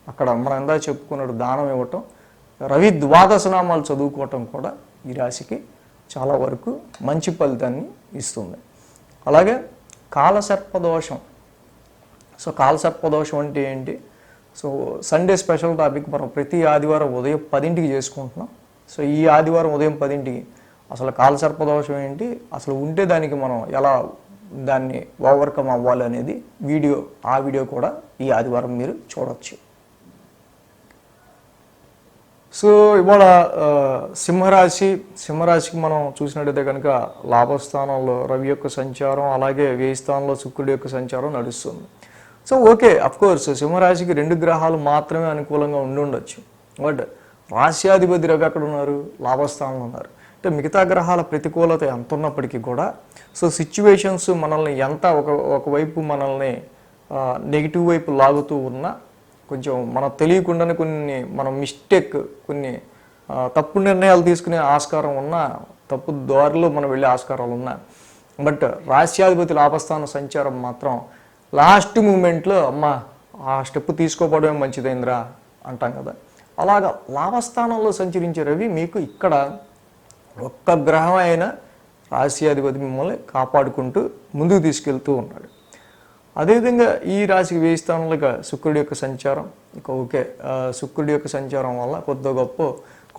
అక్కడ మనం ఎందా చెప్పుకున్నట్టు దానం ఇవ్వటం, రవి 12 నామాలు చదువుకోవటం కూడా ఈ రాశికి చాలా వరకు మంచి ఫలితాన్ని ఇస్తుంది. అలాగే కాలసర్పదోషం. సో కాలసర్పదోషం అంటే ఏంటి? సో సండే స్పెషల్ టాపిక్ మనం ప్రతి ఆదివారం ఉదయం 10ంటికి చేసుకుంటున్నాం. సో ఈ ఆదివారం ఉదయం 10ంటికి అసలు కాలసర్పదోషం ఏంటి, అసలు ఉంటే దానికి మనం ఎలా దాన్ని ఓవర్కమ్ అవ్వాలి అనేది ఆ వీడియో కూడా ఈ ఆదివారం మీరు చూడవచ్చు. సో ఇవాళ సింహరాశికి మనం చూసినట్టయితే కనుక లాభస్థానంలో రవి యొక్క సంచారం అలాగే 1000 స్థానంలో శుక్రుడి యొక్క సంచారం నడుస్తుంది. సో ఓకే, అఫ్కోర్స్ సింహరాశికి 2 గ్రహాలు మాత్రమే అనుకూలంగా ఉండొచ్చు. బట్ రాశ్యాధిపతి రవి ఎక్కడ ఉన్నారు? లాభస్థానంలో ఉన్నారు. అంటే మిగతా గ్రహాల ప్రతికూలత ఎంత ఉన్నప్పటికీ కూడా సో సిచ్యువేషన్స్ మనల్ని ఎంత ఒకవైపు మనల్ని నెగిటివ్ వైపు లాగుతూ ఉన్నా కొంచెం మనం తెలియకుండానే కొన్ని తప్పు నిర్ణయాలు తీసుకునే ఆస్కారం ఉన్నా, తప్పు దారిలో మనం వెళ్ళే ఆస్కారాలు ఉన్నా, బట్ రాశ్యాధిపతి లాభస్థాన సంచారం మాత్రం లాస్ట్ మూమెంట్లో ఆ స్టెప్ తీసుకోవడమే మంచిదైందిరా అంటాం కదా, అలాగా లాభస్థానంలో సంచరించే రవి మీకు ఇక్కడ ఒక్క గ్రహం అయినా రాశ్యాధిపతి మిమ్మల్ని కాపాడుకుంటూ ముందుకు తీసుకెళ్తూ ఉన్నాడు. అదేవిధంగా ఈ రాశికి 1000 స్థానంలో శుక్రుడి యొక్క సంచారం శుక్రుడి యొక్క సంచారం వల్ల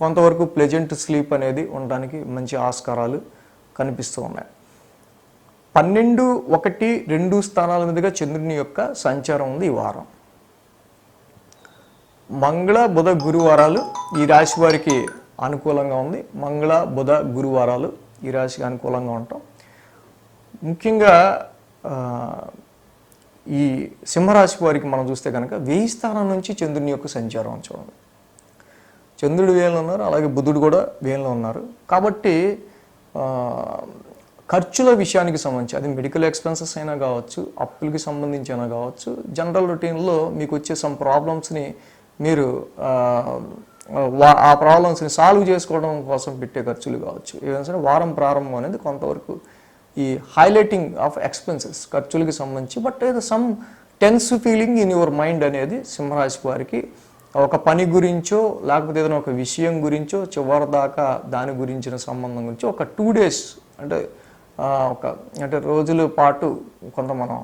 కొంతవరకు ప్లెజెంట్ స్లీప్ అనేది ఉండడానికి మంచి ఆస్కారాలు కనిపిస్తూ ఉన్నాయి. 12, 1, 2 స్థానాల మీదుగా చంద్రుని యొక్క సంచారం ఉంది ఈ వారం. మంగళ బుధ గురువారాలు ఈ రాశి వారికి అనుకూలంగా ఉంది. మంగళ బుధ గురువారాలు ఈ రాశికి అనుకూలంగా ఉంటాం. ముఖ్యంగా ఈ సింహరాశి వారికి మనం చూస్తే కనుక 1000 స్థానం నుంచి చంద్రుని యొక్క సంచారం చూడండి. చంద్రుడు వేలలో ఉన్నారు, అలాగే బుధుడు కూడా వేలలో ఉన్నారు. కాబట్టి ఖర్చుల విషయానికి సంబంధించి అది మెడికల్ ఎక్స్పెన్సెస్ అయినా కావచ్చు, అప్పులకి సంబంధించి అయినా కావచ్చు, జనరల్ రొటీన్లో మీకు వచ్చే సమ్ ప్రాబ్లమ్స్ని మీరు ఆ ప్రాబ్లమ్స్ని సాల్వ్ చేసుకోవడం కోసం పెట్టే ఖర్చులు కావచ్చు. ఏదైనా వారం ప్రారంభం అనేది కొంతవరకు ఈ హైలైటింగ్ ఆఫ్ ఎక్స్పెన్సెస్ ఖర్చులకి సంబంధించి, బట్ ఏదో some tense feeling in your mind అనేది సింహరాశి వారికి ఒక పని గురించో లేకపోతే ఏదైనా ఒక విషయం గురించో చివరి దాకా దాని గురించిన సంబంధం గురించి ఒక 2 days అంటే రోజుల పాటు కొంత మనం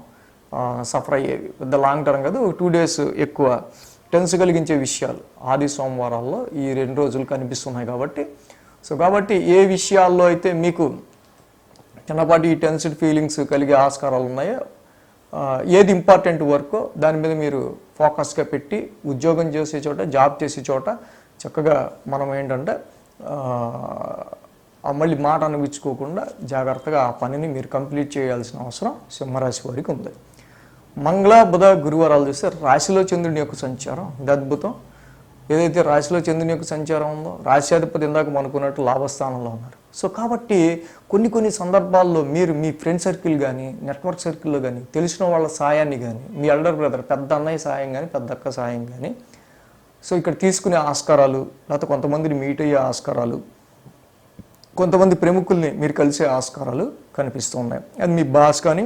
సఫర్ అయ్యేవి. పెద్ద లాంగ్ టర్మ్ కాదు, 2 days ఎక్కువ టెన్స్ కలిగించే విషయాలు ఆది సోమవారాల్లో ఈ 2 రోజులు కనిపిస్తున్నాయి. కాబట్టి ఏ విషయాల్లో అయితే మీకు చిన్నపాటి ఈ టెన్స్డ్ ఫీలింగ్స్ కలిగే ఆస్కారాలు ఉన్నాయో, ఏది ఇంపార్టెంట్ వర్కో దాని మీద మీరు ఫోకస్గా పెట్టి ఉద్యోగం చేసే చోట, జాబ్ చేసే చోట చక్కగా మనం ఏంటంటే మళ్ళీ మాట అనిపించుకోకుండా జాగ్రత్తగా ఆ పనిని మీరు కంప్లీట్ చేయాల్సిన అవసరం సింహరాశి వారికి ఉంది. మంగళ బుధ గురువారాలు చూస్తే రాశిలో చంద్రుని యొక్క సంచారం ఇది అద్భుతం. ఏదైతే రాశిలో చంద్రుని యొక్క సంచారం ఉందో, రాశ్యాధిపతి ఇందాక మనకున్నట్టు లాభస్థానంలో ఉన్నారు. సో కాబట్టి కొన్ని సందర్భాల్లో మీరు మీ ఫ్రెండ్ సర్కిల్ కానీ, నెట్వర్క్ సర్కిల్లో కానీ, తెలిసిన వాళ్ళ సాయాన్ని కానీ, మీ ఎల్డర్ బ్రదర్ పెద్ద అన్నయ్య సాయం కానీ, పెద్ద అక్క సాయం కానీ, సో ఇక్కడ తీసుకునే ఆస్కారాలు, లేకపోతే కొంతమందిని మీట్ అయ్యే ఆస్కారాలు, కొంతమంది ప్రముఖుల్ని మీరు కలిసే ఆస్కారాలు కనిపిస్తూ ఉన్నాయి. అది మీ బాస్ కానీ,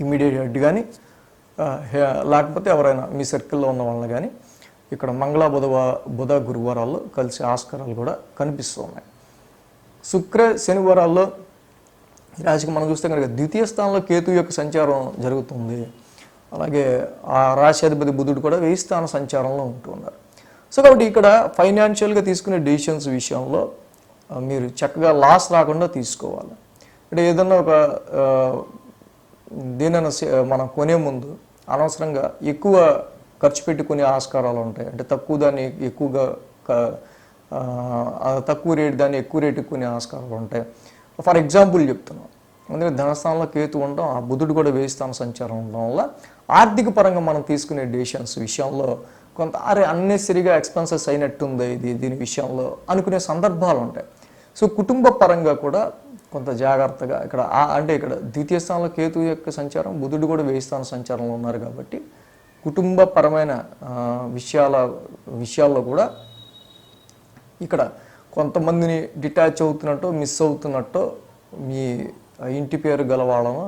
ఇమ్మీడియట్ హెడ్ కానీ, లేకపోతే ఎవరైనా మీ సర్కిల్లో ఉన్న వాళ్ళని కానీ ఇక్కడ మంగళ బుధ గురువారాల్లో కలిసే ఆస్కారాలు కూడా కనిపిస్తూ ఉన్నాయి. శుక్ర శనివారాల్లో రాశికి మనం చూస్తే కనుక 2వ స్థానంలో కేతు యొక్క సంచారం జరుగుతుంది. అలాగే ఆ రాశి అధిపతి బుధుడు కూడా 1000 స్థాన సంచారంలో ఉంటున్నారు. సో కాబట్టి ఇక్కడ ఫైనాన్షియల్గా తీసుకునే డెసిషన్స్ విషయంలో మీరు చక్కగా లాస్ రాకుండా తీసుకోవాలి. అంటే ఏదన్నా ఒక దేనైనా మనం కొనే ముందు అనవసరంగా ఎక్కువ ఖర్చు పెట్టుకునే ఆస్కారాలు ఉంటాయి. అంటే తక్కువ దాన్ని ఎక్కువగా తక్కువ రేటు దాన్ని ఎక్కువ రేటు కొనే ఆస్కారాలు ఉంటాయి. ఫర్ ఎగ్జాంపుల్ చెప్తున్నాం, అందుకే ధనస్థానంలో కేతు ఉండడం, ఆ బుధుడు కూడా 1000 స్థాన సంచారం ఉండడం వల్ల ఆర్థిక పరంగా మనం తీసుకునే డెసిషన్స్ విషయంలో కొంత అన్నెసరీగా ఎక్స్పెన్సెస్ అయినట్టుంది దీని విషయంలో అనుకునే సందర్భాలు ఉంటాయి. సో కుటుంబ పరంగా కూడా కొంత జాగ్రత్తగా ఇక్కడ అంటే ఇక్కడ 2వ స్థానంలో కేతు యొక్క సంచారం, బుధుడు కూడా 1000 స్థాన సంచారంలో ఉన్నారు. కాబట్టి కుటుంబపరమైన విషయాల్లో కూడా ఇక్కడ కొంతమందిని డిటాచ్ అవుతున్నట్టు, మిస్ అవుతున్నట్టు మీ ఇంటి పేరు గలవాళ్ళను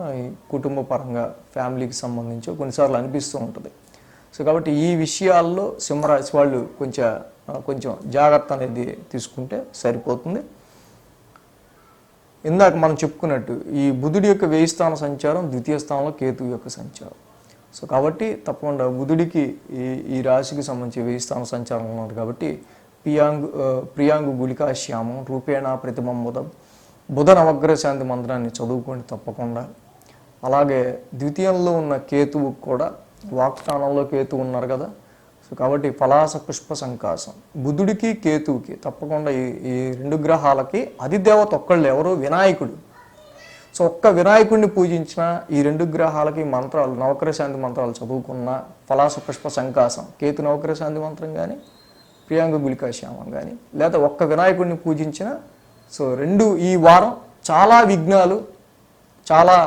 కుటుంబ పరంగా ఫ్యామిలీకి సంబంధించి కొన్నిసార్లు అనిపిస్తూ ఉంటుంది. సో కాబట్టి ఈ విషయాల్లో సింహరాశి వాళ్ళు కొంచెం జాగ్రత్త అనేది తీసుకుంటే సరిపోతుంది. ఇందాక మనం చెప్పుకున్నట్టు ఈ బుధుడి యొక్క 1000 స్థాన సంచారం, 2వ స్థానంలో కేతు యొక్క సంచారం. సో కాబట్టి తప్పకుండా బుధుడికి ఈ రాశికి సంబంధించి 1000 స్థాన సంచారం ఉన్నారు. కాబట్టి ప్రియాంగు గుళికా శ్యామం రూపేణ ప్రతిబింబం బుధ నవగ్రహ శాంతి మంత్రాన్ని చదువుకోండి తప్పకుండా. అలాగే 2వ ఉన్న కేతువు కూడా వాక్స్థానంలో కేతు ఉన్నారు కదా. సో కాబట్టి పలాస పుష్ప సంకాసం బుధుడికి కేతువుకి తప్పకుండా ఈ 2 గ్రహాలకి అధిదేవత ఒక్కళ్ళు ఎవరు? వినాయకుడు. సో ఒక్క వినాయకుడిని పూజించిన ఈ 2 గ్రహాలకి మంత్రాలు, నవగ్రహ శాంతి మంత్రాలు చదువుకున్న పలాస పుష్ప సంకాసం కేతు నవగ్రహ శాంతి మంత్రం కానీ, ప్రియాంగ గుళికా శ్యామం కానీ, లేదా ఒక్క వినాయకుడిని పూజించిన సో 2 ఈ వారం చాలా విఘ్నాలు, చాలా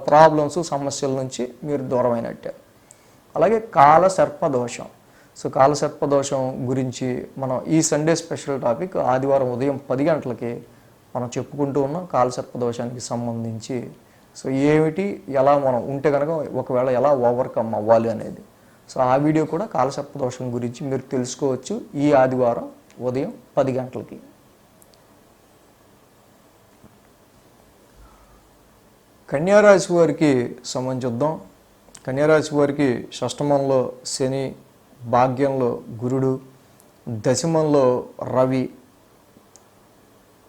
ప్రాబ్లమ్స్, సమస్యల నుంచి మీరు దూరమైనట్టే. అలాగే కాల సర్పదోషం. సో కాల సర్పదోషం గురించి మనం ఈ సండే స్పెషల్ టాపిక్ ఆదివారం ఉదయం 10 గంటలకి మనం చెప్పుకుంటూ ఉన్నాం. కాల సర్పదోషానికి సంబంధించి సో ఏమిటి, ఎలా మనం ఉంటే కనుక ఒకవేళ ఎలా ఓవర్కమ్ అవ్వాలి అనేది. సో ఆ వీడియో కూడా కాల సర్పదోషం గురించి మీరు తెలుసుకోవచ్చు ఈ ఆదివారం ఉదయం 10 గంటలకి. కన్యారాశి వారికి సంబంధించుద్దాం. కన్యారాశి వారికి షష్టమంలో శని, భాగ్యంలో గురుడు, దశమంలో రవి.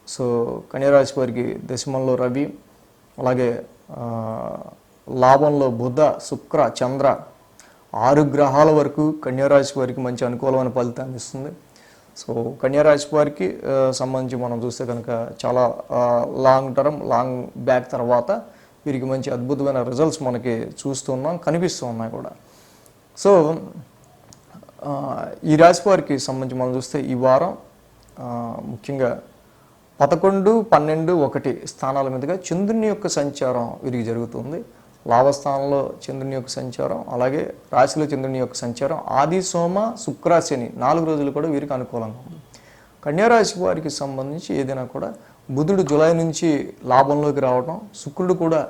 సో కన్యారాశి వారికి దశమంలో రవి, అలాగే లాభంలో బుధ, శుక్ర, చంద్ర 6 గ్రహాల వరకు కన్యారాశి వారికి మంచి అనుకూలమైన ఫలితాన్ని ఇస్తుంది. సో కన్యారాశి వారికి సంబంధించి మనం చూస్తే కనుక చాలా లాంగ్ బ్యాక్ తర్వాత వీరికి మంచి అద్భుతమైన రిజల్ట్స్ మనకి చూస్తున్నాం, కనిపిస్తూ ఉన్నాయి కూడా. సో ఈ రాశి వారికి సంబంధించి మనం చూస్తే ఈ వారం ముఖ్యంగా 11, 12, 1 స్థానాల మీదుగా చంద్రుని యొక్క సంచారం వీరికి జరుగుతుంది. లాభస్థానంలో చంద్రుని యొక్క సంచారం, అలాగే రాశిలో చంద్రుని యొక్క సంచారం ఆది, సోమ, శుక్ర, శని 4 రోజులు కూడా వీరికి అనుకూలంగా ఉంది. కన్యారాశి వారికి సంబంధించి ఏదైనా కూడా బుధుడు జూలై నుంచి లాభంలోకి రావడం, శుక్రుడు కూడా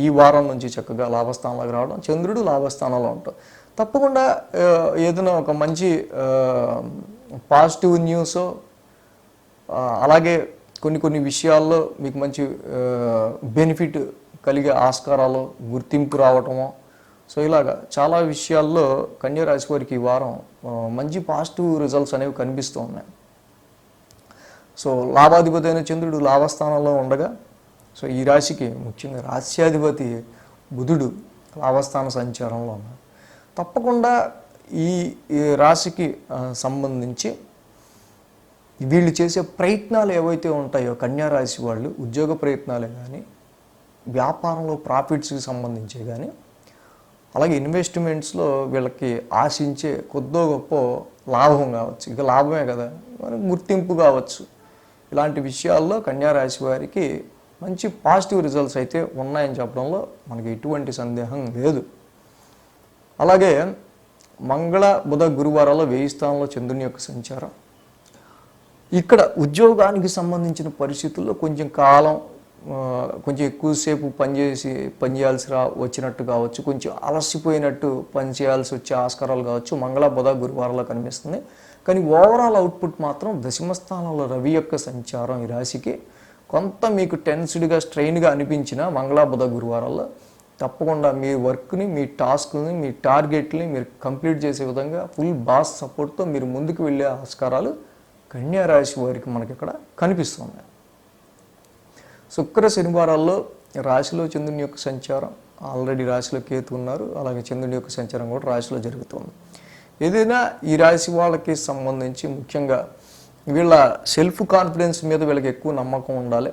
ఈ వారం నుంచి చక్కగా లాభస్థానంలోకి రావడం, చంద్రుడు లాభస్థానంలో ఉంటాం. తప్పకుండా ఏదైనా ఒక మంచి పాజిటివ్ న్యూస్, అలాగే కొన్ని విషయాల్లో మీకు మంచి బెనిఫిట్ కలిగే ఆస్కారాలు, గుర్తింపు రావటము. సో ఇలాగా చాలా విషయాల్లో కన్యారాశి వారికి ఈ వారం మంచి పాజిటివ్ రిజల్ట్స్ అనేవి కనిపిస్తూ ఉన్నాయి. సో లాభాధిపతి అయిన చంద్రుడు లాభస్థానంలో ఉండగా, సో ఈ రాశికి ముఖ్యంగా రాశ్యాధిపతి బుధుడు లాభస్థాన సంచారంలో ఉన్నారు. తప్పకుండా ఈ రాశికి సంబంధించి వీళ్ళు చేసే ప్రయత్నాలు ఏవైతే ఉంటాయో కన్యారాశి వాళ్ళు, ఉద్యోగ ప్రయత్నాలే కానీ, వ్యాపారంలో ప్రాఫిట్స్కి సంబంధించే కానీ, అలాగే ఇన్వెస్ట్మెంట్స్లో వీళ్ళకి ఆశించే కొద్దో గొప్ప లాభం కావచ్చు, ఇక లాభమే కదా, గుర్తింపు కావచ్చు, ఇలాంటి విషయాల్లో కన్యారాశి వారికి మంచి పాజిటివ్ రిజల్ట్స్ అయితే ఉన్నాయని చెప్పడంలో మనకి ఎటువంటి సందేహం లేదు. అలాగే మంగళ, బుధ, గురువారాల్లో 1000 స్థానంలో చంద్రుని యొక్క సంచారం. ఇక్కడ ఉద్యోగానికి సంబంధించిన పరిస్థితుల్లో కొంచెం కాలం, కొంచెం ఎక్కువసేపు పనిచేయాల్సి వచ్చినట్టు కావచ్చు, కొంచెం అలసిపోయినట్టు పనిచేయాల్సి వచ్చే ఆస్కారాలు కావచ్చు మంగళ, బుధ, గురువారాల్లో కనిపిస్తుంది. కానీ ఓవరాల్ అవుట్పుట్ మాత్రం దశమ స్థానంలో రవి యొక్క సంచారం ఈ రాశికి కొంత మీకు టెన్స్డ్గా, స్ట్రెయిన్గా అనిపించిన మంగళ, బుధ, గురువారాల్లో తప్పకుండా మీ వర్క్ని, మీ టాస్క్ని, మీ టార్గెట్ని మీరు కంప్లీట్ చేసే విధంగా ఫుల్ బాస్ సపోర్ట్తో మీరు ముందుకు వెళ్ళే ఆస్కారాలు కన్యారాశి వారికి మనకి ఇక్కడ కనిపిస్తుంది. శుక్ర, శనివారాల్లో రాశిలో చంద్రుని యొక్క సంచారం, ఆల్రెడీ రాశిలో కేతు ఉన్నారు, అలాగే చంద్రుని యొక్క సంచారం కూడా రాశిలో జరుగుతుంది. ఏదైనా ఈ రాశి వాళ్ళకి సంబంధించి ముఖ్యంగా వీళ్ళ సెల్ఫ్ కాన్ఫిడెన్స్ మీద వీళ్ళకి ఎక్కువ నమ్మకం ఉండాలి.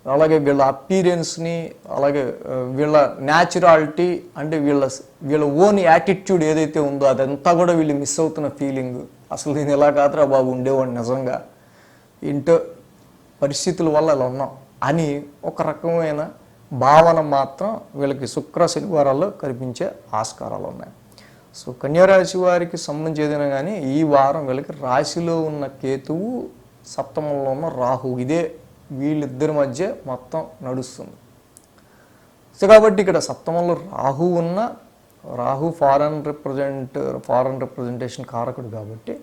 అలాగే వీళ్ళ అపీరెన్స్ని, అలాగే వీళ్ళ న్యాచురాలిటీ, అంటే వీళ్ళ ఓన్ యాటిట్యూడ్ ఏదైతే ఉందో అదంతా కూడా వీళ్ళు మిస్ అవుతున్న ఫీలింగ్, అసలు నేను ఎలా కాదురా బాబు ఉండేవాడిని నిజంగా, ఇంటో పరిస్థితుల వల్ల ఇలా ఉన్నాం అని ఒక రకమైన భావన మాత్రం వీళ్ళకి శుక్ర, శనివారాల్లో కనిపించే ఆస్కారాలు ఉన్నాయి. సో కన్యారాశి వారికి సంబంధించి ఏదైనా కానీ ఈ వారం వీళ్ళకి రాశిలో ఉన్న కేతువు, సప్తమంలో ఉన్న రాహు, ఇదే వీళ్ళిద్దరి మధ్య మొత్తం నడుస్తుంది. సో కాబట్టి ఇక్కడ సప్తమంలో రాహు ఉన్న, రాహు ఫారెన్ రిప్రజెంటేషన్ కారకుడు కాబట్టి,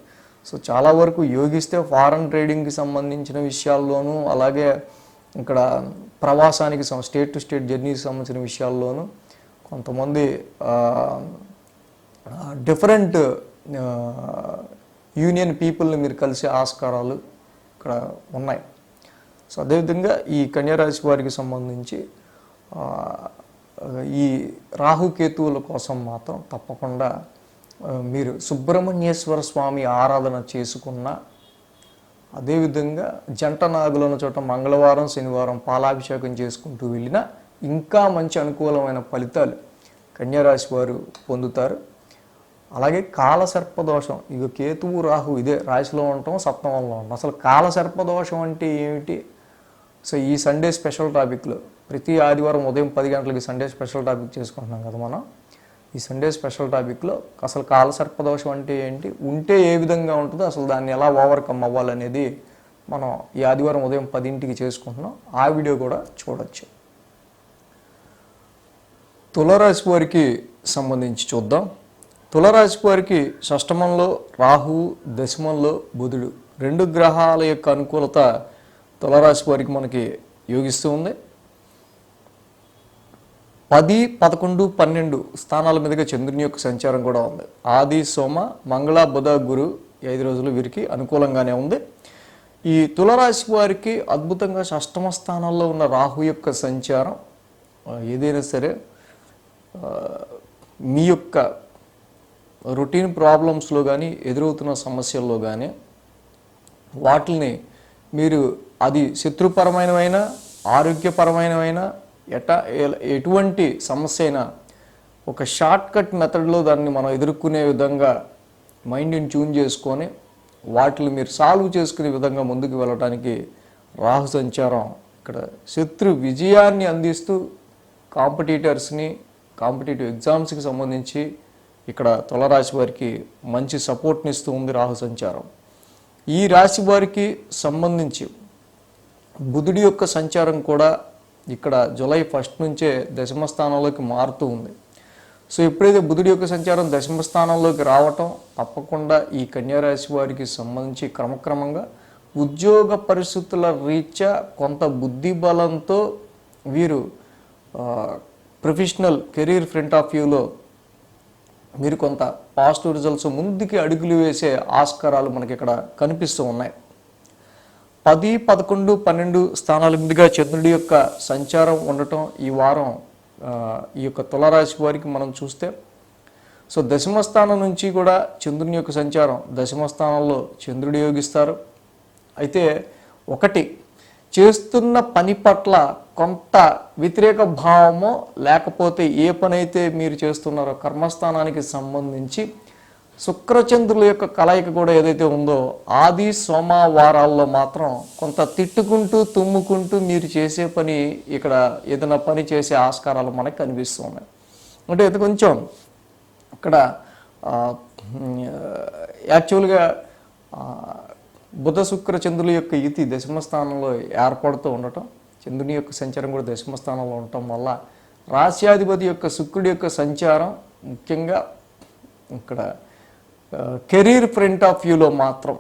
సో చాలా వరకు యోగిస్తే ఫారెన్ ట్రేడింగ్కి సంబంధించిన విషయాల్లోనూ, అలాగే ఇక్కడ ప్రవాసానికి స్టేట్ టు స్టేట్ జర్నీకి సంబంధించిన విషయాల్లోనూ కొంతమంది డిఫరెంట్ యూనియన్ పీపుల్ని మీరు కలిసే ఆస్కారాలు ఇక్కడ ఉన్నాయి. సో అదేవిధంగా ఈ కన్యారాశి వారికి సంబంధించి ఈ రాహుకేతువుల కోసం మాత్రం తప్పకుండా మీరు సుబ్రహ్మణ్యేశ్వర స్వామి ఆరాధన చేసుకున్న, అదేవిధంగా జంట నాగులను చోట మంగళవారం, శనివారం పాలాభిషేకం చేసుకుంటూ వెళ్ళినా ఇంకా మంచి అనుకూలమైన ఫలితాలు కన్యారాశి వారు పొందుతారు. అలాగే కాలసర్పదోషం, ఇక కేతువు, రాహు ఇదే రాశిలో ఉండటం, సప్తమంలో ఉండటం, అసలు కాలసర్పదోషం అంటే ఏమిటి? సో ఈ సండే స్పెషల్ టాపిక్లో ప్రతి ఆదివారం ఉదయం 10 గంటలకి సండే స్పెషల్ టాపిక్ చేసుకుంటున్నాం కదా మనం. ఈ సండే స్పెషల్ టాపిక్లో అసలు కాలసర్పదోషం అంటే ఏంటి, ఉంటే ఏ విధంగా ఉంటుందో, అసలు దాన్ని ఎలా ఓవర్కమ్ అవ్వాలనేది మనం ఈ ఆదివారం ఉదయం 10ంటికి చేసుకుంటున్నాం. ఆ వీడియో కూడా చూడొచ్చు. తులారాశి వారికి సంబంధించి చూద్దాం. తులారాశి వారికి షష్టమంలో రాహువు, దశమంలో బుధుడు, 2 గ్రహాల యొక్క అనుకూలత తులారాశి వారికి మనకి యోగిస్తూ ఉంది. 10, 11, 12 స్థానాల మీదుగా చంద్రుని యొక్క సంచారం కూడా ఉంది. ఆది, సోమ, మంగళ, బుధ, గురు 5 రోజులు వీరికి అనుకూలంగానే ఉంది. ఈ తులరాశి వారికి అద్భుతంగా షష్టమ స్థానంలో ఉన్న రాహు యొక్క సంచారం ఏదైనా సరే మీ యొక్క రొటీన్ ప్రాబ్లమ్స్లో కానీ ఎదురవుతున్న సమస్యల్లో కానీ వాటిని మీరు అది శత్రుపరమైనవైనా ఆరోగ్యపరమైనవైనా ఎటువంటి సమస్య అయినా ఒక షార్ట్ కట్ మెథడ్లో దాన్ని మనం ఎదుర్కొనే విధంగా మైండ్ని ట్యూన్ చేసుకొని వాటిని మీరు సాల్వ్ చేసుకునే విధంగా ముందుకు వెళ్ళడానికి రాహు సంచారం ఇక్కడ శత్రు విజయాన్ని అందిస్తూ కాంపిటేటివ్ ఎగ్జామ్స్కి సంబంధించి ఇక్కడ తులరాశి వారికి మంచి సపోర్ట్ని ఇస్తూ ఉంది రాహు సంచారం. ఈ రాశి వారికి సంబంధించి బుధుడి యొక్క సంచారం కూడా ఇక్కడ జూలై 1 నుంచే దశమ స్థానంలోకి మారుతూ ఉంది. సో ఎప్పుడైతే బుధుడి యొక్క సంచారం దశమ స్థానంలోకి రావటం తప్పకుండా ఈ కన్యారాశి వారికి సంబంధించి క్రమక్రమంగా ఉద్యోగ పరిస్థితుల రీత్యా కొంత బుద్ధి బలంతో వీరు ప్రొఫెషనల్ కెరీర్ ఫ్రంట్ ఆఫ్ వ్యూలో మీరు కొంత పాజిటివ్ రిజల్ట్స్ ముందుకి అడుగులు వేసే ఆస్కారాలు మనకి ఇక్కడ కనిపిస్తూ ఉన్నాయి. 10, 11, 12 స్థానాల మీదుగా చంద్రుడి యొక్క సంచారం ఉండటం ఈ వారం ఈ యొక్క తులరాశి వారికి మనం చూస్తే సో దశమ స్థానం నుంచి కూడా చంద్రుని యొక్క సంచారం దశమ స్థానంలో చంద్రుడు యోగిస్తారు. అయితే ఒకటి చేస్తున్న పని పట్ల కొంత వ్యతిరేక భావమో లేకపోతే ఏ పని అయితే మీరు చేస్తున్నారో కర్మస్థానానికి సంబంధించి శుక్రచంద్రుల యొక్క కలయిక కూడా ఏదైతే ఉందో ఆది సోమవారాల్లో మాత్రం కొంత తిట్టుకుంటూ తుమ్ముకుంటూ మీరు చేసే పని ఇక్కడ ఏదైనా పని చేసే ఆస్కారాలు మనకు కనిపిస్తూ ఉన్నాయి. అంటే ఇది కొంచెం ఇక్కడ యాక్చువల్గా బుధ శుక్ర చంద్రుల యొక్క యుతి దశమ స్థానంలో ఏర్పడుతూ ఉండటం, చంద్రుని యొక్క సంచారం కూడా దశమ స్థానంలో ఉండటం వల్ల రాశ్యాధిపతి యొక్క శుక్రుడి యొక్క సంచారం ముఖ్యంగా ఇక్కడ కెరీర్ ఫ్రంట్ ఆఫ్ వ్యూలో మాత్రం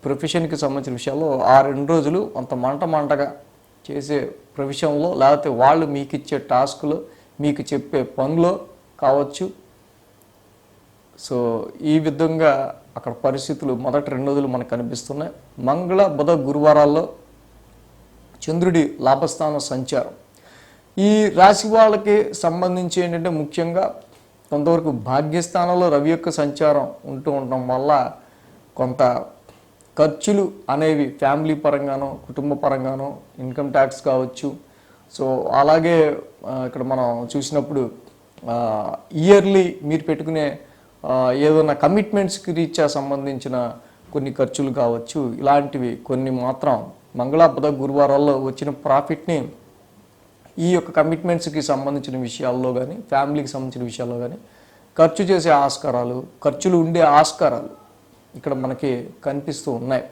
ప్రొఫెషన్కి సంబంధించిన విషయాల్లో ఆ 2 రోజులు అంత మంటగా చేసే ప్రొఫెషన్లో లేకపోతే వాళ్ళు మీకు ఇచ్చే టాస్క్లో మీకు చెప్పే పనిలో కావచ్చు. సో ఈ విధంగా అక్కడ పరిస్థితులు మొదటి 2 రోజులు మనకు కనిపిస్తున్నాయి. మంగళ బుధ గురువారాల్లో చంద్రుడి లాభస్థాన సంచారం ఈ రాశి వాళ్ళకి సంబంధించి ఏంటంటే ముఖ్యంగా కొంతవరకు భాగ్యస్థానంలో రవి యొక్క సంచారం ఉంటూ ఉండటం వల్ల కొంత ఖర్చులు అనేవి ఫ్యామిలీ పరంగానో కుటుంబ పరంగానో ఇన్కమ్ ట్యాక్స్ కావచ్చు. సో అలాగే ఇక్కడ మనం చూసినప్పుడు ఇయర్లీ మీరు పెట్టుకునే ఏదైనా కమిట్మెంట్స్కి రీత్యా సంబంధించిన కొన్ని ఖర్చులు కావచ్చు. ఇలాంటివి కొన్ని మాత్రం మంగళ బుధ గురువారాల్లో వచ్చిన ప్రాఫిట్ని ఈ యొక్క కమిట్మెంట్స్కి సంబంధించిన విషయాల్లో కానీ ఫ్యామిలీకి సంబంధించిన విషయాల్లో కానీ ఖర్చు చేసే ఆస్కారాలు ఖర్చులు ఉండే ఆస్కారాలు ఇక్కడ మనకి కనిపిస్తూ ఉన్నాయి.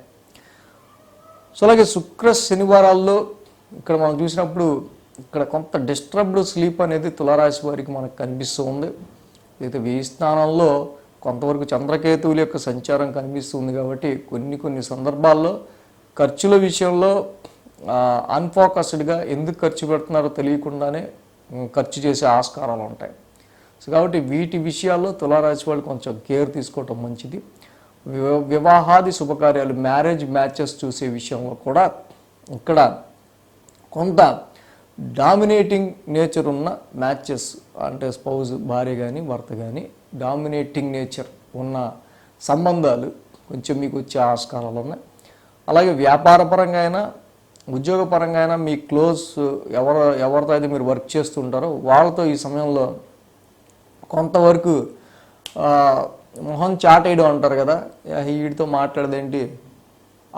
సో అలాగే శుక్ర శనివారాల్లో ఇక్కడ మనం చూసినప్పుడు ఇక్కడ కొంత డిస్టర్బ్డ్ స్లీప్ అనేది తులారాశి వారికి మనకు కనిపిస్తూ ఉంది. అయితే 10 స్థానాల్లో కొంతవరకు చంద్రకేతువుల యొక్క సంచారం కనిపిస్తుంది కాబట్టి కొన్ని సందర్భాల్లో ఖర్చుల విషయంలో అన్ఫోకస్డ్గా ఎందుకు ఖర్చు పెడుతున్నారో తెలియకుండానే ఖర్చు చేసే ఆస్కారాలు ఉంటాయి. సో కాబట్టి వీటి విషయాల్లో తులారాశి వాళ్ళు కొంచెం కేర్ తీసుకోవటం మంచిది. వివాహాది శుభకార్యాలు మ్యాచెస్ చూసే విషయంలో కూడా ఇక్కడ కొంత డామినేటింగ్ నేచర్ ఉన్న మ్యాచెస్ అంటే స్పౌజ్ భార్య కానీ భర్త కానీ డామినేటింగ్ నేచర్ ఉన్న సంబంధాలు కొంచెం మీకు వచ్చే ఆస్కారాలు ఉన్నాయి. అలాగే వ్యాపారపరంగా అయినా ఉద్యోగపరంగా అయినా మీ క్లోజ్ ఎవరితో అయితే మీరు వర్క్ చేస్తుంటారో వాళ్ళతో ఈ సమయంలో కొంతవరకు మొహం చాటేయడం అంటారు కదా, వీడితో మాట్లాడదేంటి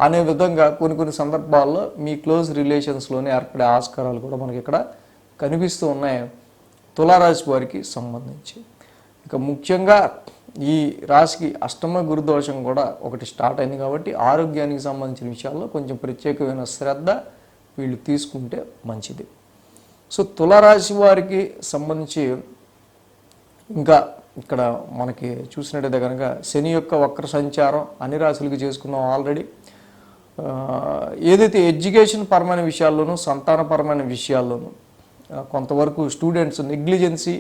అనే విధంగా కొన్ని సందర్భాల్లో మీ క్లోజ్ రిలేషన్స్లోనే ఏర్పడే ఆస్కారాలు కూడా మనకి ఇక్కడ కనిపిస్తూ ఉన్నాయి తులారాశి వారికి సంబంధించి. ఇక ముఖ్యంగా ఈ రాశికి అష్టమ గురుదోషం కూడా ఒకటి స్టార్ట్ అయింది కాబట్టి ఆరోగ్యానికి సంబంధించిన విషయాల్లో కొంచెం ప్రత్యేకమైన శ్రద్ధ వీళ్ళు తీసుకుంటే మంచిది. సో తులారాశి వారికి సంబంధించి ఇంకా ఇక్కడ మనకి చూసినట్టయితే కనుక శని యొక్క వక్ర సంచారం అన్ని రాశులకి చేసుకున్నాం ఆల్రెడీ. ఏదైతే ఎడ్యుకేషన్ పరమైన విషయాల్లోనూ సంతానపరమైన విషయాల్లోనూ కొంతవరకు స్టూడెంట్స్ నెగ్లిజెన్సీ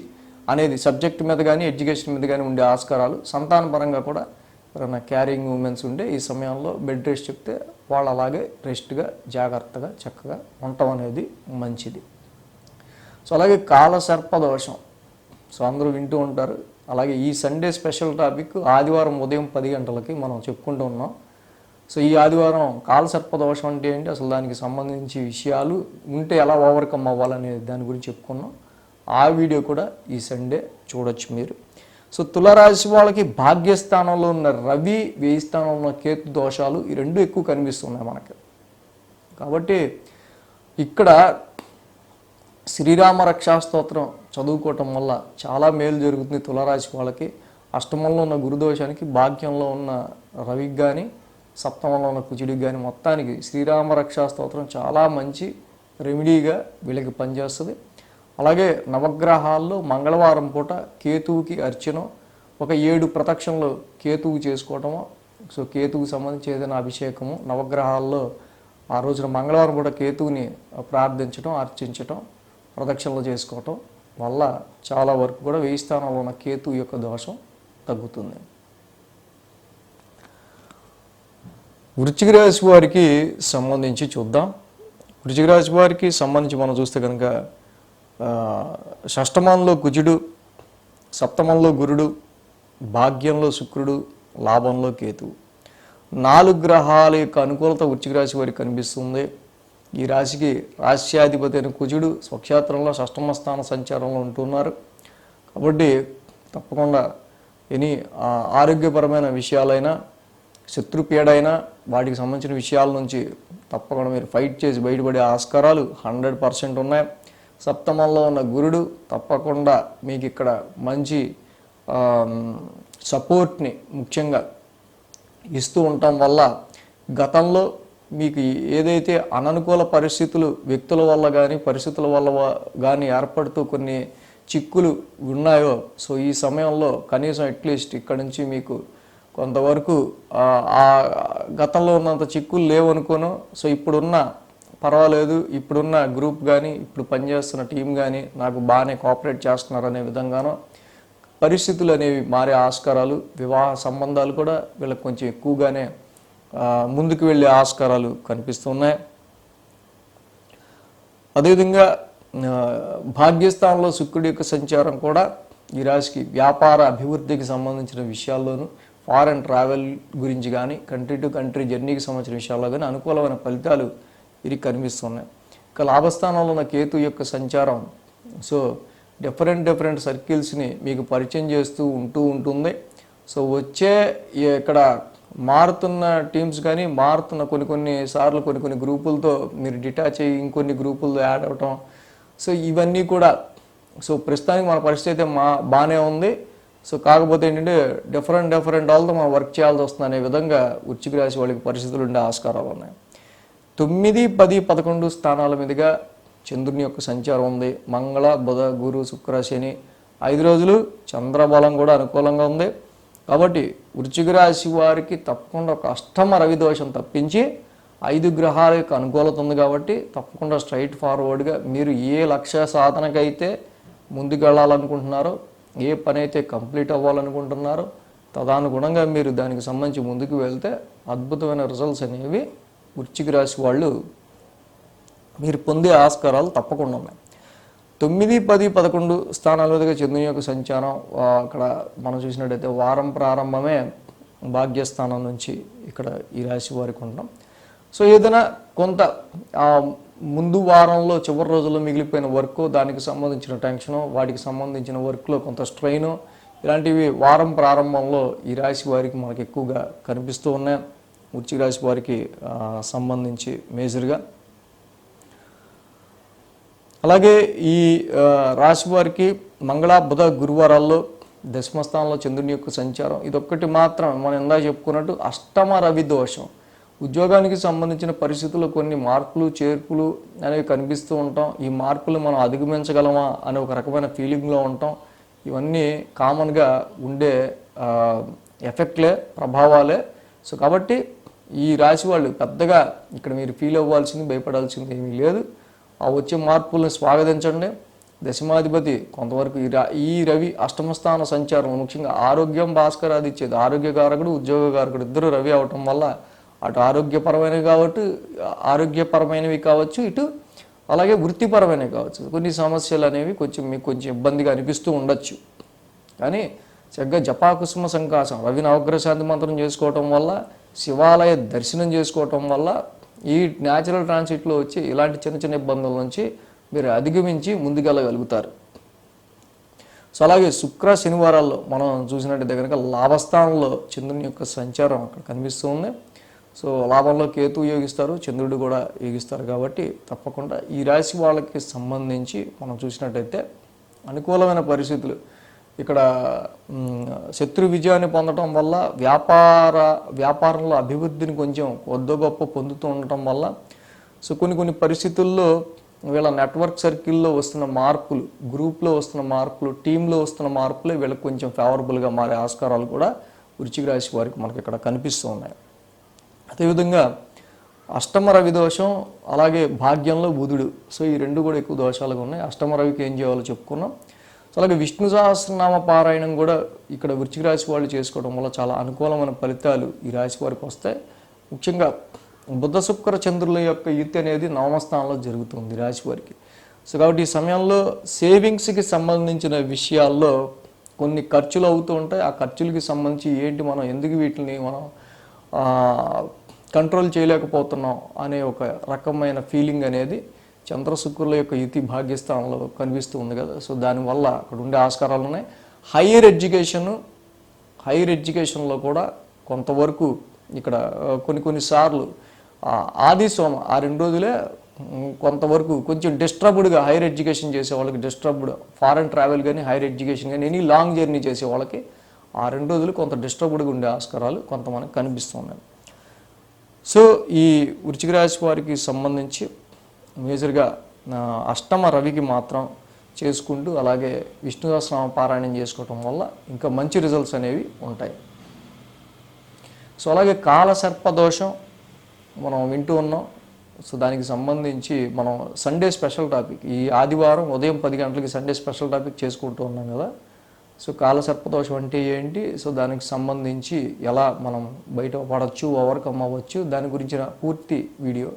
అనేది సబ్జెక్ట్ మీద కానీ ఎడ్యుకేషన్ మీద కానీ ఉండే ఆస్కారాలు, సంతానపరంగా కూడా ఎవరైనా క్యారింగ్ ఉమెన్స్ ఉండే ఈ సమయంలో బెడ్ రెస్ట్ చెప్తే వాళ్ళు అలాగే రెస్ట్గా జాగ్రత్తగా చక్కగా ఉండటం అనేది మంచిది. సో అలాగే కాలసర్ప దోషం, సో అందరూ వింటూ ఉంటారు. అలాగే ఈ సండే స్పెషల్ టాపిక్ ఆదివారం ఉదయం 10 గంటలకి మనం చెప్పుకుంటూ ఉన్నాం. సో ఈ ఆదివారం కాలసర్ప దోషం అంటే ఏంటి, అసలు దానికి సంబంధించి విషయాలు ఉంటే ఎలా ఓవర్కమ్ అవ్వాలనే దాని గురించి చెప్పుకున్నాం. ఆ వీడియో కూడా ఈ సండే చూడొచ్చు మీరు. సో తులారాశి వాళ్ళకి భాగ్యస్థానంలో ఉన్న రవి, వ్యయ స్థానంలో ఉన్న కేతు దోషాలు ఈ రెండు ఎక్కువ కనిపిస్తున్నాయి మనకి. కాబట్టి ఇక్కడ శ్రీరామ రక్షా స్తోత్రం చదువుకోవటం వల్ల చాలా మేలు జరుగుతుంది తులారాశి వాళ్ళకి. అష్టమంలో ఉన్న గురుదోషానికి, భాగ్యంలో ఉన్న రవికి కానీ, సప్తమంలో ఉన్న కుజుడికి కానీ మొత్తానికి శ్రీరామ రక్షా స్తోత్రం చాలా మంచి రెమెడీగా వీళ్ళకి పనిచేస్తుంది. అలాగే నవగ్రహాల్లో మంగళవారం పూట కేతువుకి అర్చన, ఒక 7 ప్రదక్షిణలు కేతువు చేసుకోవటము. సో కేతువుకి సంబంధించి ఏదైనా అభిషేకము నవగ్రహాల్లో ఆ రోజున మంగళవారం పూట కేతువుని ప్రార్థించడం, అర్చించటం, ప్రదక్షిణలు చేసుకోవటం వల్ల చాలా వరకు కూడా వ్యయ స్థానంలో ఉన్న కేతు యొక్క దోషం తగ్గుతుంది. వృశ్చిక రాశి వారికి సంబంధించి చూద్దాం. వృశ్చిక రాశి వారికి సంబంధించి మనం చూస్తే కనుక షష్టమంలో కుజుడు, సప్తమంలో గురుడు, భాగ్యంలో శుక్రుడు, లాభంలో కేతువు, 4 గ్రహాల యొక్క అనుకూలత వృశ్చిక రాశి వారికి కనిపిస్తుంది. ఈ రాశికి రాశ్యాధిపతి అయిన కుజుడు స్వక్షేత్రంలో షష్టమ స్థాన సంచారంలో ఉంటున్నారు. కాబట్టి తప్పకుండా ఎనీ ఆరోగ్యపరమైన విషయాలైనా, శత్రుపీడైనా, వాటికి సంబంధించిన విషయాల నుంచి తప్పకుండా మీరు ఫైట్ చేసి బయటపడే ఆస్కారాలు 100% ఉన్నాయి. సప్తమంలో ఉన్న గురుడు తప్పకుండా మీకు ఇక్కడ మంచి సపోర్ట్ని ముఖ్యంగా ఇస్తూ ఉండటం వల్ల గతంలో మీకు ఏదైతే అననుకూల పరిస్థితులు వ్యక్తుల వల్ల కానీ పరిస్థితుల వల్ల కానీ ఏర్పడుతూ కొన్ని చిక్కులు ఉన్నాయో, సో ఈ సమయంలో కనీసం అట్లీస్ట్ ఇక్కడ నుంచి మీకు కొంతవరకు ఆ గతంలో ఉన్నంత చిక్కులు లేవనుకోను. సో ఇప్పుడున్న పర్వాలేదు, ఇప్పుడున్న గ్రూప్ కానీ ఇప్పుడు పనిచేస్తున్న టీం కానీ నాకు బాగానే కోఆపరేట్ చేస్తున్నారు అనే విధంగానో పరిస్థితులు అనేవి మారే ఆస్కారాలు, వివాహ సంబంధాలు కూడా వీళ్ళకి కొంచెం ఎక్కువగానే ముందుకు వెళ్ళే ఆస్కారాలు కనిపిస్తున్నాయి. అదేవిధంగా భాగ్యస్థానంలో శుక్రుడి యొక్క సంచారం కూడా ఈ రాశికి వ్యాపార అభివృద్ధికి సంబంధించిన విషయాల్లోనూ, ఫారెన్ ట్రావెల్ గురించి కానీ, కంట్రీ టు కంట్రీ జర్నీకి సంబంధించిన విషయాల్లో కానీ అనుకూలమైన ఫలితాలు వీరికి కనిపిస్తున్నాయి. ఇక లాభస్థానంలో ఉన్న కేతు యొక్క సంచారం సో డిఫరెంట్ సర్కిల్స్ని మీకు పరిచయం చేస్తూ ఉంటుంది. సో వచ్చే ఇక్కడ మారుతున్న టీమ్స్ కానీ, మారుతున్న కొన్ని సార్లు కొన్ని గ్రూపులతో మీరు డిటాచ్ అయ్యి ఇంకొన్ని గ్రూపులతో యాడ్ అవ్వటం, సో ఇవన్నీ కూడా సో ప్రస్తుతానికి మన పరిస్థితి అయితే బాగానే ఉంది. సో కాకపోతే ఏంటంటే డిఫరెంట్ వాళ్ళతో మనం వర్క్ చేయాల్సి వస్తుంది అనే విధంగా వృశ్చిక రాశి వాళ్ళకి పరిస్థితులు ఉండే ఆస్కారాలు ఉన్నాయి. 9, 10, 11 స్థానాల మీదుగా చంద్రుని యొక్క సంచారం ఉంది. మంగళ, బుధ, గురు, శుక్ర, శని 5 రోజులు చంద్రబలం కూడా అనుకూలంగా ఉంది. కాబట్టి వృశ్చిక రాశి వారికి తప్పకుండా ఒక అష్టమ రవి దోషం తప్పించి 5 గ్రహాల యొక్క అనుకూలత ఉంది. కాబట్టి తప్పకుండా స్ట్రైట్ ఫార్వర్డ్గా మీరు ఏ లక్ష్య సాధనకైతే ముందుకు వెళ్ళాలనుకుంటున్నారో, ఏ పని అయితే కంప్లీట్ అవ్వాలనుకుంటున్నారో తదనుగుణంగా మీరు దానికి సంబంధించి ముందుకు వెళ్తే అద్భుతమైన రిజల్ట్స్ అనేవి వృశ్చిక రాశి వాళ్ళు మీరు పొందే ఆస్కారాలు తప్పకుండా ఉన్నాయి. 9, 10, 11 స్థానాల మీదుగా చంద్రుని యొక్క సంచారం అక్కడ మనం చూసినట్టయితే వారం ప్రారంభమే భాగ్యస్థానం నుంచి ఇక్కడ ఈ రాశి వారికి ఉంటాం. సో ఏదైనా కొంత ముందు వారంలో చివరి రోజుల్లో మిగిలిపోయిన వర్క్, దానికి సంబంధించిన టెన్షను, వాటికి సంబంధించిన వర్క్లో కొంత స్ట్రెయిన్, ఇలాంటివి వారం ప్రారంభంలో ఈ రాశి వారికి మనకు ఎక్కువగా కనిపిస్తూ ఉన్నాయి. వృశ్చిక రాశి వారికి సంబంధించి మేజర్గా. అలాగే ఈ రాశి వారికి మంగళ, బుధ, గురువారాల్లో దశమస్థానంలో చంద్రుని యొక్క సంచారం, ఇదొక్కటి మాత్రం మనం ఇందాక చెప్పుకున్నట్టు అష్టమ రవి దోషం. ఉద్యోగానికి సంబంధించిన పరిస్థితుల్లో కొన్ని మార్పులు చేర్పులు అనేవి కనిపిస్తూ ఉంటాం. ఈ మార్పులు మనం అధిగమించగలమా అనే ఒక రకమైన ఫీలింగ్లో ఉంటాం. ఇవన్నీ కామన్గా ఉండే ఎఫెక్ట్లే, ప్రభావాలే. సో కాబట్టి ఈ రాశి వాళ్ళు పెద్దగా ఇక్కడ మీరు ఫీల్ అవ్వాల్సింది, భయపడాల్సింది ఏమీ లేదు. ఆ వచ్చే మార్పులను స్వాగతించండి. దశమాధిపతి కొంతవరకు ఈ రవి అష్టమస్థాన సంచారం ముఖ్యంగా ఆరోగ్యం భాస్కరాది ఇచ్చేది, ఆరోగ్యకారకుడు, ఉద్యోగకారకుడు ఇద్దరు రవి అవటం వల్ల అటు ఆరోగ్యపరమైనవి కావచ్చు, ఇటు అలాగే వృత్తిపరమైనవి కావచ్చు. కొన్ని సమస్యలు అనేవి మీకు కొంచెం ఇబ్బందిగా అనిపిస్తూ ఉండొచ్చు. కానీ చక్కగా జపాకుసుమ సంకాసం రవి నవగ్రహ శాంతి మంత్రం చేసుకోవటం వల్ల, శివాలయ దర్శనం చేసుకోవటం వల్ల ఈ న్యాచురల్ ట్రాన్సిట్లో వచ్చి ఇలాంటి చిన్న చిన్న ఇబ్బందుల నుంచి మీరు అధిగమించి ముందుకెళ్ళగలుగుతారు. సో అలాగే శుక్ర శనివారాల్లో మనం చూసినట్టయితే కనుక లాభస్థానంలో చంద్రుని యొక్క సంచారం అక్కడ కనిపిస్తుంది. సో లాభంలో కేతు యోగిస్తారు, చంద్రుడు కూడా యోగిస్తారు. కాబట్టి తప్పకుండా ఈ రాశి వాళ్ళకి సంబంధించి మనం చూసినట్టయితే అనుకూలమైన పరిస్థితులు ఇక్కడ శత్రు విజయాన్ని పొందడం వల్ల, వ్యాపారంలో అభివృద్ధిని కొంచెం కొద్ది గొప్ప పొందుతూ ఉండటం వల్ల, సో కొన్ని పరిస్థితుల్లో వీళ్ళ నెట్వర్క్ సర్కిల్లో వస్తున్న మార్పులు, గ్రూప్లో వస్తున్న మార్పులు, టీంలో వస్తున్న మార్పులే వీళ్ళకి కొంచెం ఫేవరబుల్గా మారే ఆస్కారాలు కూడా వృశ్చిక రాశి వారికి మనకి ఇక్కడ కనిపిస్తూ ఉన్నాయి. అదేవిధంగా అష్టమ రవి దోషం, అలాగే భాగ్యంలో బుధుడు. సో ఈ రెండు కూడా ఎక్కువ దోషాలుగా ఉన్నాయి. అష్టమ రవికి ఏం చేయాలో చెప్పుకున్నాం. సో అలాగే విష్ణు సహస్రనామ పారాయణం కూడా ఇక్కడ వృశ్చిక రాశి వాళ్ళు చేసుకోవడం వల్ల చాలా అనుకూలమైన ఫలితాలు ఈ రాశి వారికి వస్తాయి. ముఖ్యంగా బుధ శుక్ర చంద్రుల యొక్క యుతి అనేది నవమస్థానంలో జరుగుతుంది రాశి వారికి. సో కాబట్టి ఈ సమయంలో సేవింగ్స్కి సంబంధించిన విషయాల్లో కొన్ని ఖర్చులు అవుతూ ఉంటాయి. ఆ ఖర్చులకి సంబంధించి ఏంటి, మనం ఎందుకు వీటిని మనం కంట్రోల్ చేయలేకపోతున్నాం అనే ఒక రకమైన ఫీలింగ్ అనేది చంద్ర శుక్రుల యొక్క యుతి భాగ్యస్థానంలో కనిపిస్తూ ఉంది కదా. సో దానివల్ల అక్కడ ఉండే ఆస్కారాలు ఉన్నాయి. హైయర్ ఎడ్యుకేషన్లో కూడా కొంతవరకు ఇక్కడ కొన్నిసార్లు ఆది సోమ ఆ 2 రోజులే కొంతవరకు కొంచెం డిస్టర్బ్డ్గా హైయర్ ఎడ్యుకేషన్ చేసే వాళ్ళకి, డిస్టర్బ్డ్ ఫారెన్ ట్రావెల్ కానీ హైయర్ ఎడ్యుకేషన్ కానీ ఎనీ లాంగ్ జర్నీ చేసే వాళ్ళకి ఆ 2 రోజులు కొంత డిస్టర్బ్డ్గా ఉండే ఆస్కారాలు కొంతమందికి కనిపిస్తున్నాయి. సో ఈ వృశ్చిక రాశి వారికి సంబంధించి మేజర్గా అష్టమ రవికి మాత్రం చేసుకుంటూ, అలాగే విష్ణు సహస్రనామ పారాయణం చేసుకోవటం వల్ల ఇంకా మంచి రిజల్ట్స్ అనేవి ఉంటాయి. సో అలాగే కాలసర్ప దోషం మనం వింటూ ఉన్నాం. సో దానికి సంబంధించి మనం సండే స్పెషల్ టాపిక్, ఈ ఆదివారం ఉదయం 10 గంటలకి సండే స్పెషల్ టాపిక్ చేసుకుంటూ ఉన్నాం కదా. సో కాలసర్పదోషం అంటే ఏంటి, సో దానికి సంబంధించి ఎలా మనం బయట పడవచ్చు, ఓవర్కమ్ అవ్వచ్చు, దాని గురించిన పూర్తి వీడియో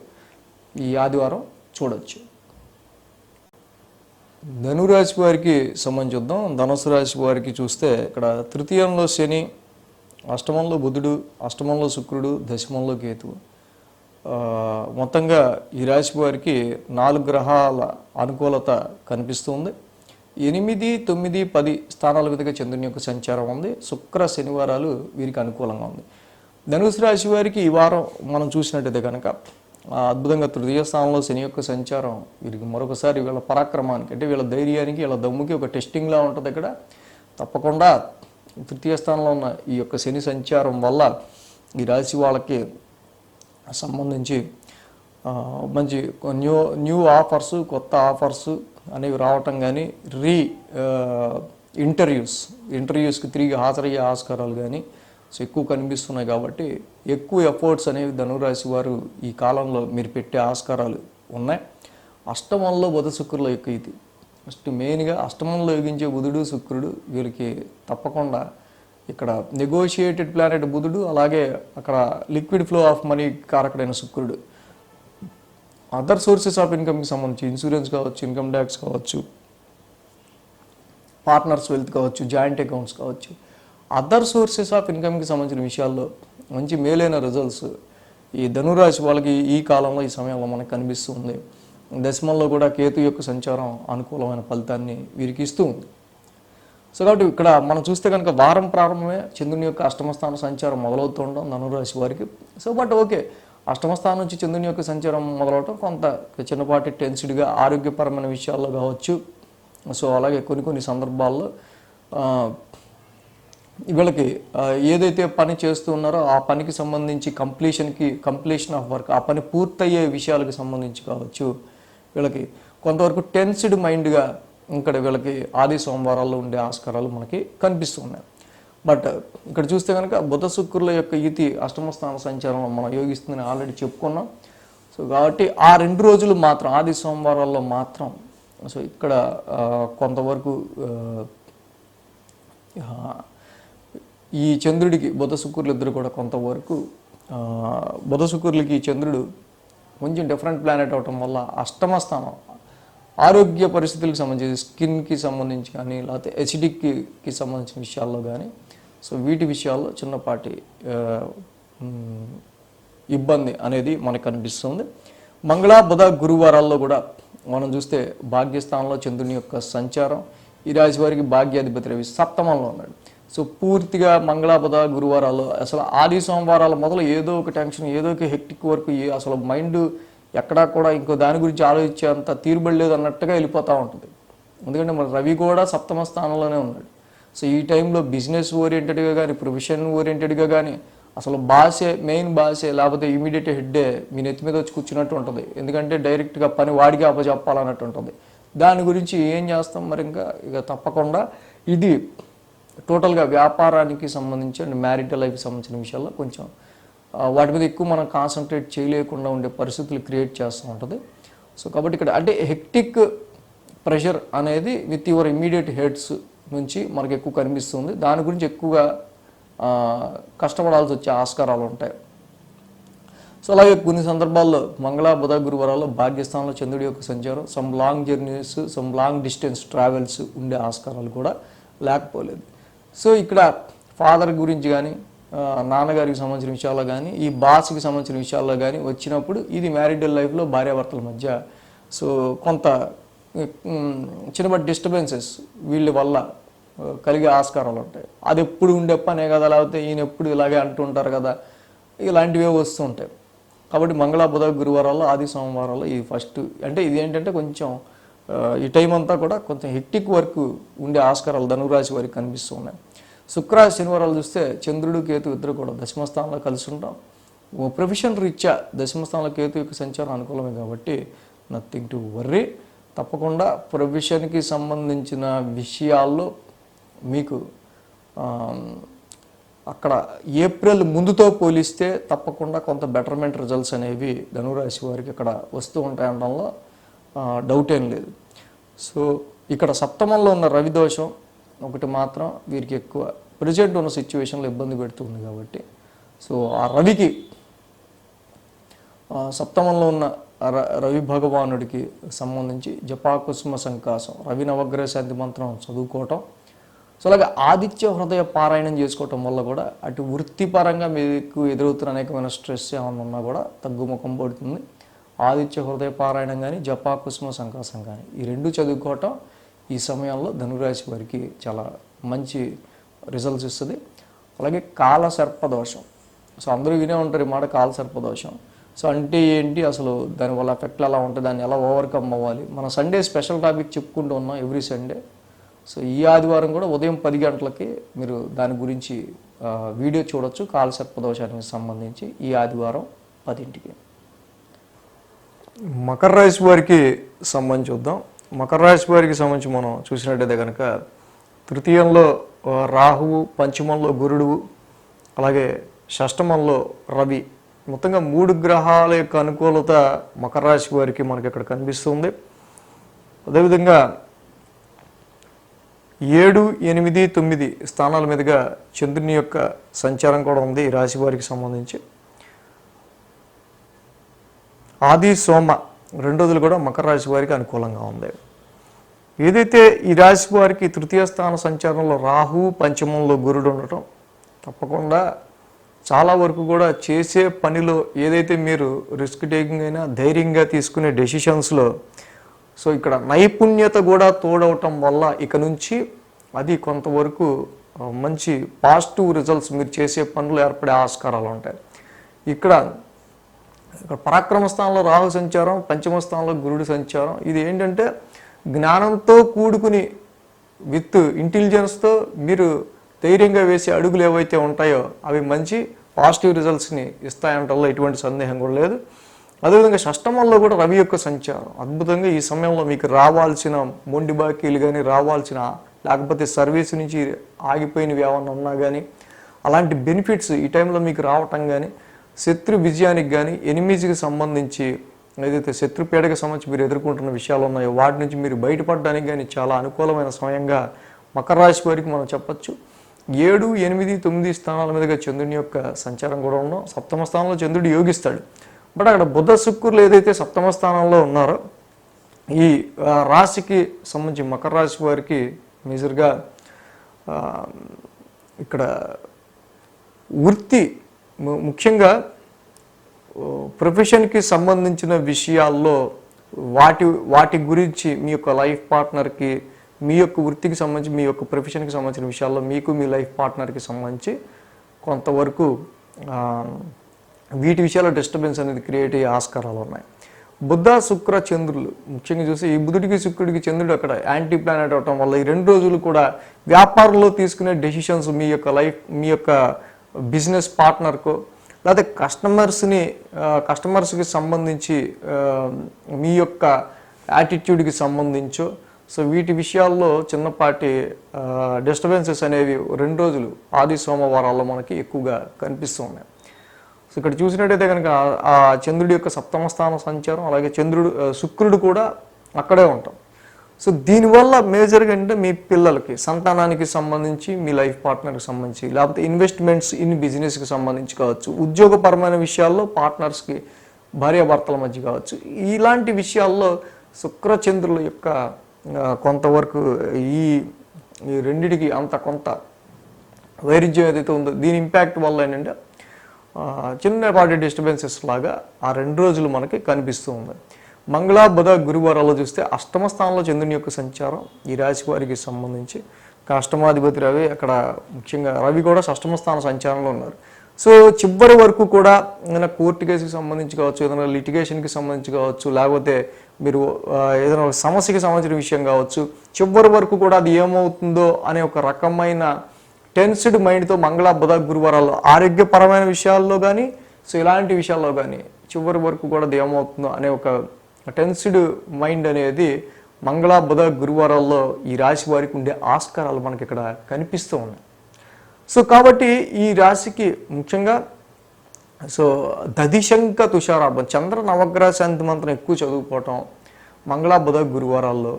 ఈ ఆదివారం చూడవచ్చు. ధనురాశి వారికి సంబంధించి చూద్దాం. ధనుసు రాశి వారికి చూస్తే ఇక్కడ తృతీయంలో శని, అష్టమంలో బుధుడు, అష్టమంలో శుక్రుడు, దశమంలో కేతువు. మొత్తంగా ఈ రాశి వారికి 4 గ్రహాల అనుకూలత కనిపిస్తుంది. 8, 9, 10 స్థానాల మీదుగా చంద్రుని యొక్క సంచారం ఉంది. శుక్ర శనివారాలు వీరికి అనుకూలంగా ఉంది. ధనుసు రాశి వారికి ఈ వారం మనం చూసినట్టయితే కనుక అద్భుతంగా తృతీయ స్థానంలో శని యొక్క సంచారం వీరికి మరొకసారి వీళ్ళ పరాక్రమానికి, అంటే వీళ్ళ ధైర్యానికి, వీళ్ళ దమ్ముకి ఒక టెస్టింగ్లా ఉంటుంది. ఇక్కడ తప్పకుండా తృతీయ స్థానంలో ఉన్న ఈ యొక్క శని సంచారం వల్ల ఈ రాశి వాళ్ళకి సంబంధించి మంచి న్యూ ఆఫర్సు, కొత్త ఆఫర్సు అనేవి రావటం కానీ, ఇంటర్వ్యూస్కి తిరిగి హాజరయ్యే ఆస్కారాలు కానీ సో ఎక్కువ కనిపిస్తున్నాయి. కాబట్టి ఎక్కువ ఎఫర్ట్స్ అనేవి ధనురాశి వారు ఈ కాలంలో మీరు పెట్టే ఆస్కారాలు ఉన్నాయి. అష్టమంలో బుధ శుక్రుల యొక్క ఇది ఫస్ట్ మెయిన్గా అష్టమంలో యోగించే బుధుడు శుక్రుడు వీళ్ళకి తప్పకుండా ఇక్కడ నెగోషియేటెడ్ ప్లానెట్ బుధుడు, అలాగే అక్కడ లిక్విడ్ ఫ్లో ఆఫ్ మనీ కారకుడైన శుక్రుడు. అదర్ సోర్సెస్ ఆఫ్ ఇన్కమ్కి సంబంధించి ఇన్సూరెన్స్ కావచ్చు, ఇన్కమ్ ట్యాక్స్ కావచ్చు, పార్ట్నర్స్ వెల్త్ కావచ్చు, జాయింట్ అకౌంట్స్ కావచ్చు, అదర్ సోర్సెస్ ఆఫ్ ఇన్కమ్కి సంబంధించిన విషయాల్లో మంచి మేలైన రిజల్ట్స్ ఈ ధనురాశి వాళ్ళకి ఈ కాలంలో, ఈ సమయంలో మనకు కనిపిస్తుంది. దశమంలో కూడా కేతు యొక్క సంచారం అనుకూలమైన ఫలితాన్ని వీరికి ఇస్తూ ఉంది. సో కాబట్టి ఇక్కడ మనం చూస్తే కనుక వారం ప్రారంభమే చంద్రుని యొక్క అష్టమస్థాన సంచారం మొదలవుతూ ఉండడం ధనురాశి వారికి. సో బట్ ఓకే, అష్టమస్థానం నుంచి చంద్రుని యొక్క సంచారం మొదలవటం కొంత చిన్నపాటి టెన్స్డ్గా ఆరోగ్యపరమైన విషయాల్లో కావచ్చు. సో అలాగే కొన్ని సందర్భాల్లో వీళ్ళకి ఏదైతే పని చేస్తూ ఉన్నారో ఆ పనికి సంబంధించి కంప్లీషన్ ఆఫ్ వర్క్, ఆ పని పూర్తయ్యే విషయాలకు సంబంధించి కావచ్చు, వీళ్ళకి కొంతవరకు టెన్స్డ్ మైండ్గా ఇక్కడ వీళ్ళకి ఆది సోమవారాల్లో ఉండే ఆస్కారాలు మనకి కనిపిస్తున్నాయి. బట్ ఇక్కడ చూస్తే కనుక బుధ శుక్రుల యొక్క యుతి అష్టమ స్థాన సంచారం మనం యోగిస్తుందని ఆల్రెడీ చెప్పుకున్నాం. సో కాబట్టి ఆ 2 రోజులు మాత్రం ఆది సోమవారాల్లో మాత్రం సో ఇక్కడ కొంతవరకు ఈ చంద్రుడికి బుధ శుక్రులు ఇద్దరు కూడా కొంతవరకు బుధ శుక్రులకి చంద్రుడు కొంచెం డిఫరెంట్ ప్లానెట్ అవటం వల్ల అష్టమ స్థానం ఆరోగ్య పరిస్థితులకు సంబంధించి స్కిన్కి సంబంధించి కానీ లేకపోతే ఎసిడిక్కి సంబంధించిన విషయాల్లో కానీ సో వీటి విషయాల్లో చిన్నపాటి ఇబ్బంది అనేది మనకు కనిపిస్తుంది. మంగళ బుధ గురువారాల్లో కూడా మనం చూస్తే భాగ్యస్థానంలో చంద్రుని యొక్క సంచారం, ఈ రాశి వారికి భాగ్యాధిపతి రవి సప్తమంలో ఉన్నాడు. సో పూర్తిగా మంగళ బుధ గురువారాల్లో అసలు ఆది సోమవారాల మొదలు ఏదో ఒక టెన్షన్, ఏదో ఒక హెక్టిక్ వర్క్, అసలు మైండ్ ఎక్కడా కూడా ఇంకో దాని గురించి ఆలోచించేంత తీరుబడలేదు అన్నట్టుగా వెళ్ళిపోతూ ఉంటుంది. ఎందుకంటే మన రవి కూడా సప్తమ స్థానంలోనే ఉన్నాడు. సో ఈ టైంలో బిజినెస్ ఓరియంటెడ్గా కానీ ప్రొఫెషన్ ఓరియంటెడ్గా కానీ అసలు మెయిన్ బాసే లేకపోతే ఇమీడియట్ హెడ్డే మీ నెత్తి మీద వచ్చి కూర్చున్నట్టు ఉంటుంది. ఎందుకంటే డైరెక్ట్గా పని వాడికి అప్పచెప్పాలన్నట్టు ఉంటుంది. దాని గురించి ఏం చేస్తాం మరి ఇక తప్పకుండా ఇది టోటల్గా వ్యాపారానికి సంబంధించి అండ్ మ్యారిటల్ లైఫ్కి సంబంధించిన విషయాల్లో కొంచెం వాటి మీద ఎక్కువ మనం కాన్సన్ట్రేట్ చేయలేకుండా ఉండే పరిస్థితులు క్రియేట్ చేస్తూ ఉంటుంది. సో కాబట్టి ఇక్కడ అంటే హెక్టిక్ ప్రెషర్ అనేది విత్ యువర్ ఇమ్మీడియట్ హెడ్స్ నుంచి మనకు ఎక్కువ కనిపిస్తుంది. దాని గురించి ఎక్కువగా కష్టపడాల్సి వచ్చే ఆస్కారాలు ఉంటాయి. సో అలాగే కొన్ని సందర్భాల్లో మంగళ బుధ గురువారాల్లో భాగ్యస్థానంలో చంద్రుడి యొక్క సంచారం, some long journeys, some long distance travels ఉండే ఆస్కారాలు కూడా లేకపోలేదు. సో ఇక్కడ ఫాదర్ గురించి కానీ నాన్నగారికి సంబంధించిన విషయాల్లో కానీ ఈ బాస్కి సంబంధించిన విషయాల్లో కానీ వచ్చినప్పుడు ఇది మ్యారిటల్ లైఫ్లో భార్యాభర్తల మధ్య సో కొంత చిన్నపాటి డిస్టర్బెన్సెస్ వీళ్ళ వల్ల కలిగే ఆస్కారాలు ఉంటాయి. అది ఎప్పుడు ఉండే పనే కదా, లేకపోతే ఈయన ఎప్పుడు ఇలాగే అంటుంటారు కదా, ఇలాంటివే వస్తూ ఉంటాయి. కాబట్టి మంగళ బుధ గురువారాల్లో ఆది సోమవారాల్లో ఈ ఫస్ట్ అంటే ఇది ఏంటంటే కొంచెం ఈ టైం అంతా కూడా కొంచెం హెక్టిక్ వర్క్ ఉండే ఆస్కారాలు ధనురాశి వారికి కనిపిస్తూ ఉన్నాయి. శుక్ర శనివారాలు చూస్తే చంద్రుడు కేతు ఇద్దరు కూడా దశమస్థానంలో కలిసి ఉంటాం. ప్రొఫెషన్ రీత్యా దశమస్థానంలో కేతు యొక్క సంచారం అనుకూలమే కాబట్టి నథింగ్ టు వర్రీ. తప్పకుండా ప్రొఫెషన్కి సంబంధించిన విషయాల్లో మీకు అక్కడ ఏప్రిల్ ముందుతో పోలిస్తే తప్పకుండా కొంత బెటర్మెంట్ రిజల్ట్స్ అనేవి ధనురాశి వారికి ఇక్కడ వస్తూ ఉంటాయనడంలో డౌట్ ఏం లేదు. సో ఇక్కడ సప్తమంలో ఉన్న రవి దోషం ఒకటి మాత్రం వీరికి ఎక్కువ ప్రజెంట్ ఉన్న సిచ్యువేషన్లో ఇబ్బంది పెడుతుంది కాబట్టి సో ఆ రవికి సప్తమంలో ఉన్న రవి భగవానుడికి సంబంధించి జపాకుసుమ సంకాసం రవి నవగ్రహ శాంతి మంత్రం చదువుకోవటం, సో అలాగే ఆదిత్య హృదయ పారాయణం చేసుకోవటం వల్ల కూడా అటు వృత్తిపరంగా మీకు ఎదురవుతున్న అనేకమైన స్ట్రెస్ ఏమైనా ఉన్నా కూడా తగ్గుముఖం పడుతుంది. ఆదిత్య హృదయ పారాయణం కానీ జపాకుసుమ సంకాసం కానీ ఈ రెండు చదువుకోవటం ఈ సమయంలో ధనురాశి వారికి చాలా మంచి రిజల్ట్స్ ఇస్తుంది. అలాగే కాల సర్పదోషం, సో అందరూ వినే ఉంటారు ఈ మాట కాల సర్పదోషం. సో అంటే ఏంటి, అసలు దానివల్ల ఎఫెక్ట్లు ఎలా ఉంటాయి, దాన్ని ఎలా ఓవర్కమ్ అవ్వాలి, మన సండే స్పెషల్ టాపిక్ చెప్పుకుంటూ ఉన్నాం ఎవ్రీ సండే. సో ఈ ఆదివారం కూడా ఉదయం 10 గంటలకి మీరు దాని గురించి వీడియో చూడొచ్చు కాల సర్పదోషానికి సంబంధించి ఈ ఆదివారం 10ంటికి. మకర రాశి వారికి సంబంధించి చూద్దాం. మకర రాశి వారికి సంబంధించి మనం చూసినట్టయితే కనుక తృతీయంలో రాహువు, పంచమంలో గురుడు, అలాగే షష్టమంలో రవి, మొత్తంగా 3 గ్రహాల యొక్క అనుకూలత మకర రాశి వారికి మనకి ఇక్కడ కనిపిస్తుంది. అదేవిధంగా 7, 8, 9 స్థానాల మీదుగా చంద్రుని యొక్క సంచారం కూడా ఉంది ఈ రాశి వారికి సంబంధించి. ఆది సోమ 2 రోజులు కూడా మకర రాశి వారికి అనుకూలంగా ఉంది. ఏదైతే ఈ రాశి వారికి తృతీయ స్థాన సంచారంలో రాహు, పంచమంలో గురుడు ఉండటం తప్పకుండా చాలా వరకు కూడా చేసే పనిలో ఏదైతే మీరు రిస్క్ టేకింగ్ అయినా ధైర్యంగా తీసుకునే డెసిషన్స్లో సో ఇక్కడ నైపుణ్యత కూడా తోడవటం వల్ల ఇక నుంచి అది కొంతవరకు మంచి పాజిటివ్ రిజల్ట్స్ మీరు చేసే పనులు ఏర్పడే ఆస్కారాలు ఉంటాయి. ఇక్కడ పరాక్రమ స్థానంలో రాహు సంచారం, పంచమ స్థానంలో గురుడి సంచారం, ఇది ఏంటంటే జ్ఞానంతో కూడుకుని విత్ ఇంటెలిజెన్స్తో మీరు ధైర్యంగా వేసే అడుగులు ఏవైతే ఉంటాయో అవి మంచి పాజిటివ్ రిజల్ట్స్ని ఇస్తాయంటల్లో ఎటువంటి సందేహం కూడా లేదు. అదేవిధంగా షష్టమంలో కూడా రవి యొక్క సంచారం అద్భుతంగా ఈ సమయంలో మీకు రావాల్సిన మొండి బాకీలు కానీ రావాల్సిన లేకపోతే సర్వీస్ నుంచి ఆగిపోయినవి ఏమన్నా ఉన్నా కానీ అలాంటి బెనిఫిట్స్ ఈ టైంలో మీకు రావటం కానీ శత్రు విజయానికి కానీ ఎనిమీస్కి సంబంధించి ఏదైతే శత్రుపీడకి సంబంధించి మీరు ఎదుర్కొంటున్న విషయాలు ఉన్నాయో వాటి నుంచి మీరు బయటపడడానికి కానీ చాలా అనుకూలమైన సమయంగా మకర రాశి వారికి మనం చెప్పచ్చు. 7, 8, 9 స్థానాల మీదుగా చంద్రుని యొక్క సంచారం కూడా ఉన్నాం. సప్తమ స్థానంలో చంద్రుడు యోగిస్తాడు. బట్ అక్కడ బుధ శుక్రులు ఏదైతే సప్తమ స్థానంలో ఉన్నారో ఈ రాశికి సంబంధించి మకర రాశి వారికి మేజర్గా ఇక్కడ వృత్తి ముఖ్యంగా ప్రొఫెషన్కి సంబంధించిన విషయాల్లో వాటి గురించి మీ యొక్క లైఫ్ పార్ట్నర్కి, మీ యొక్క వృత్తికి సంబంధించి, మీ యొక్క ప్రొఫెషన్కి సంబంధించిన విషయాల్లో మీకు మీ లైఫ్ పార్ట్నర్కి సంబంధించి కొంతవరకు వీటి విషయాల్లో డిస్టర్బెన్స్ అనేది క్రియేట్ అయ్యే ఆస్కారాలు ఉన్నాయి. బుధ శుక్ర చంద్రులు ముఖ్యంగా చూసి ఈ బుధుడికి శుక్రుడికి చంద్రుడు అక్కడ యాంటీ ప్లానెట్ అవటం వల్ల ఈ 2 రోజులు కూడా వ్యాపారంలో తీసుకునే డెసిషన్స్ మీ యొక్క బిజినెస్ పార్ట్నర్కో లేకపోతే కస్టమర్స్కి సంబంధించి మీ యొక్క యాటిట్యూడ్కి సంబంధించో సో వీటి విషయాల్లో చిన్నపాటి డిస్టర్బెన్సెస్ అనేవి 2 రోజులు ఆది సోమవారాల్లో మనకి ఎక్కువగా కనిపిస్తూ ఉన్నాయి. సో ఇక్కడ చూసినట్టయితే కనుక ఆ చంద్రుడి యొక్క సప్తమ స్థాన సంచారం, అలాగే శుక్రుడు కూడా అక్కడే ఉంటాం. సో దీనివల్ల మేజర్గా అంటే మీ పిల్లలకి, సంతానానికి సంబంధించి, మీ లైఫ్ పార్ట్నర్కి సంబంధించి, లేకపోతే ఇన్వెస్ట్మెంట్స్ ఇన్ బిజినెస్కి సంబంధించి కావచ్చు, ఉద్యోగపరమైన విషయాల్లో పార్ట్నర్స్కి, భార్యాభర్తల మధ్య కావచ్చు, ఇలాంటి విషయాల్లో శుక్ర చంద్రుల యొక్క కొంతవరకు ఈ రెండిటికి కొంత వైరుధ్యం ఏదైతే ఉందో దీని ఇంపాక్ట్ వల్ల ఏంటంటే చిన్నపాటి డిస్టర్బెన్సెస్ లాగా ఆ 2 రోజులు మనకి కనిపిస్తూ ఉంది. మంగళ, బుధ, గురువారాల్లో చూస్తే అష్టమ స్థానంలో చంద్రుని యొక్క సంచారం ఈ రాశి వారికి సంబంధించి అష్టమాధిపతి రవి, అక్కడ ముఖ్యంగా రవి కూడా అష్టమ స్థాన సంచారంలో ఉన్నారు. సో చివరి వరకు కూడా ఏదైనా కోర్టు కేసుకి సంబంధించి కావచ్చు, ఏదైనా లిటిగేషన్కి సంబంధించి కావచ్చు, లేకపోతే మీరు ఏదైనా సమస్యకి సంబంధించిన విషయం కావచ్చు, చివరి వరకు కూడా అది ఏమవుతుందో అనే ఒక రకమైన టెన్స్డ్ మైండ్తో మంగళ, బుధ, గురువారాల్లో ఆరోగ్యపరమైన విషయాల్లో కానీ సో ఇలాంటి విషయాల్లో కానీ చివరి వరకు కూడా అది ఏమవుతుందో అనే ఒక టెన్స్డ్ మైండ్ అనేది మంగళ, బుధ, గురువారాల్లో ఈ రాశి వారికి ఉండే ఆస్కారాలు మనకి ఇక్కడ కనిపిస్తూ ఉన్నాయి. సో కాబట్టి ఈ రాశికి ముఖ్యంగా సో దధిశంక తుషారాభం, చంద్ర నవగ్రహ శాంతి మంత్రం ఎక్కువ చదువుకోవటం మంగళ, బుధ, గురువారాల్లో,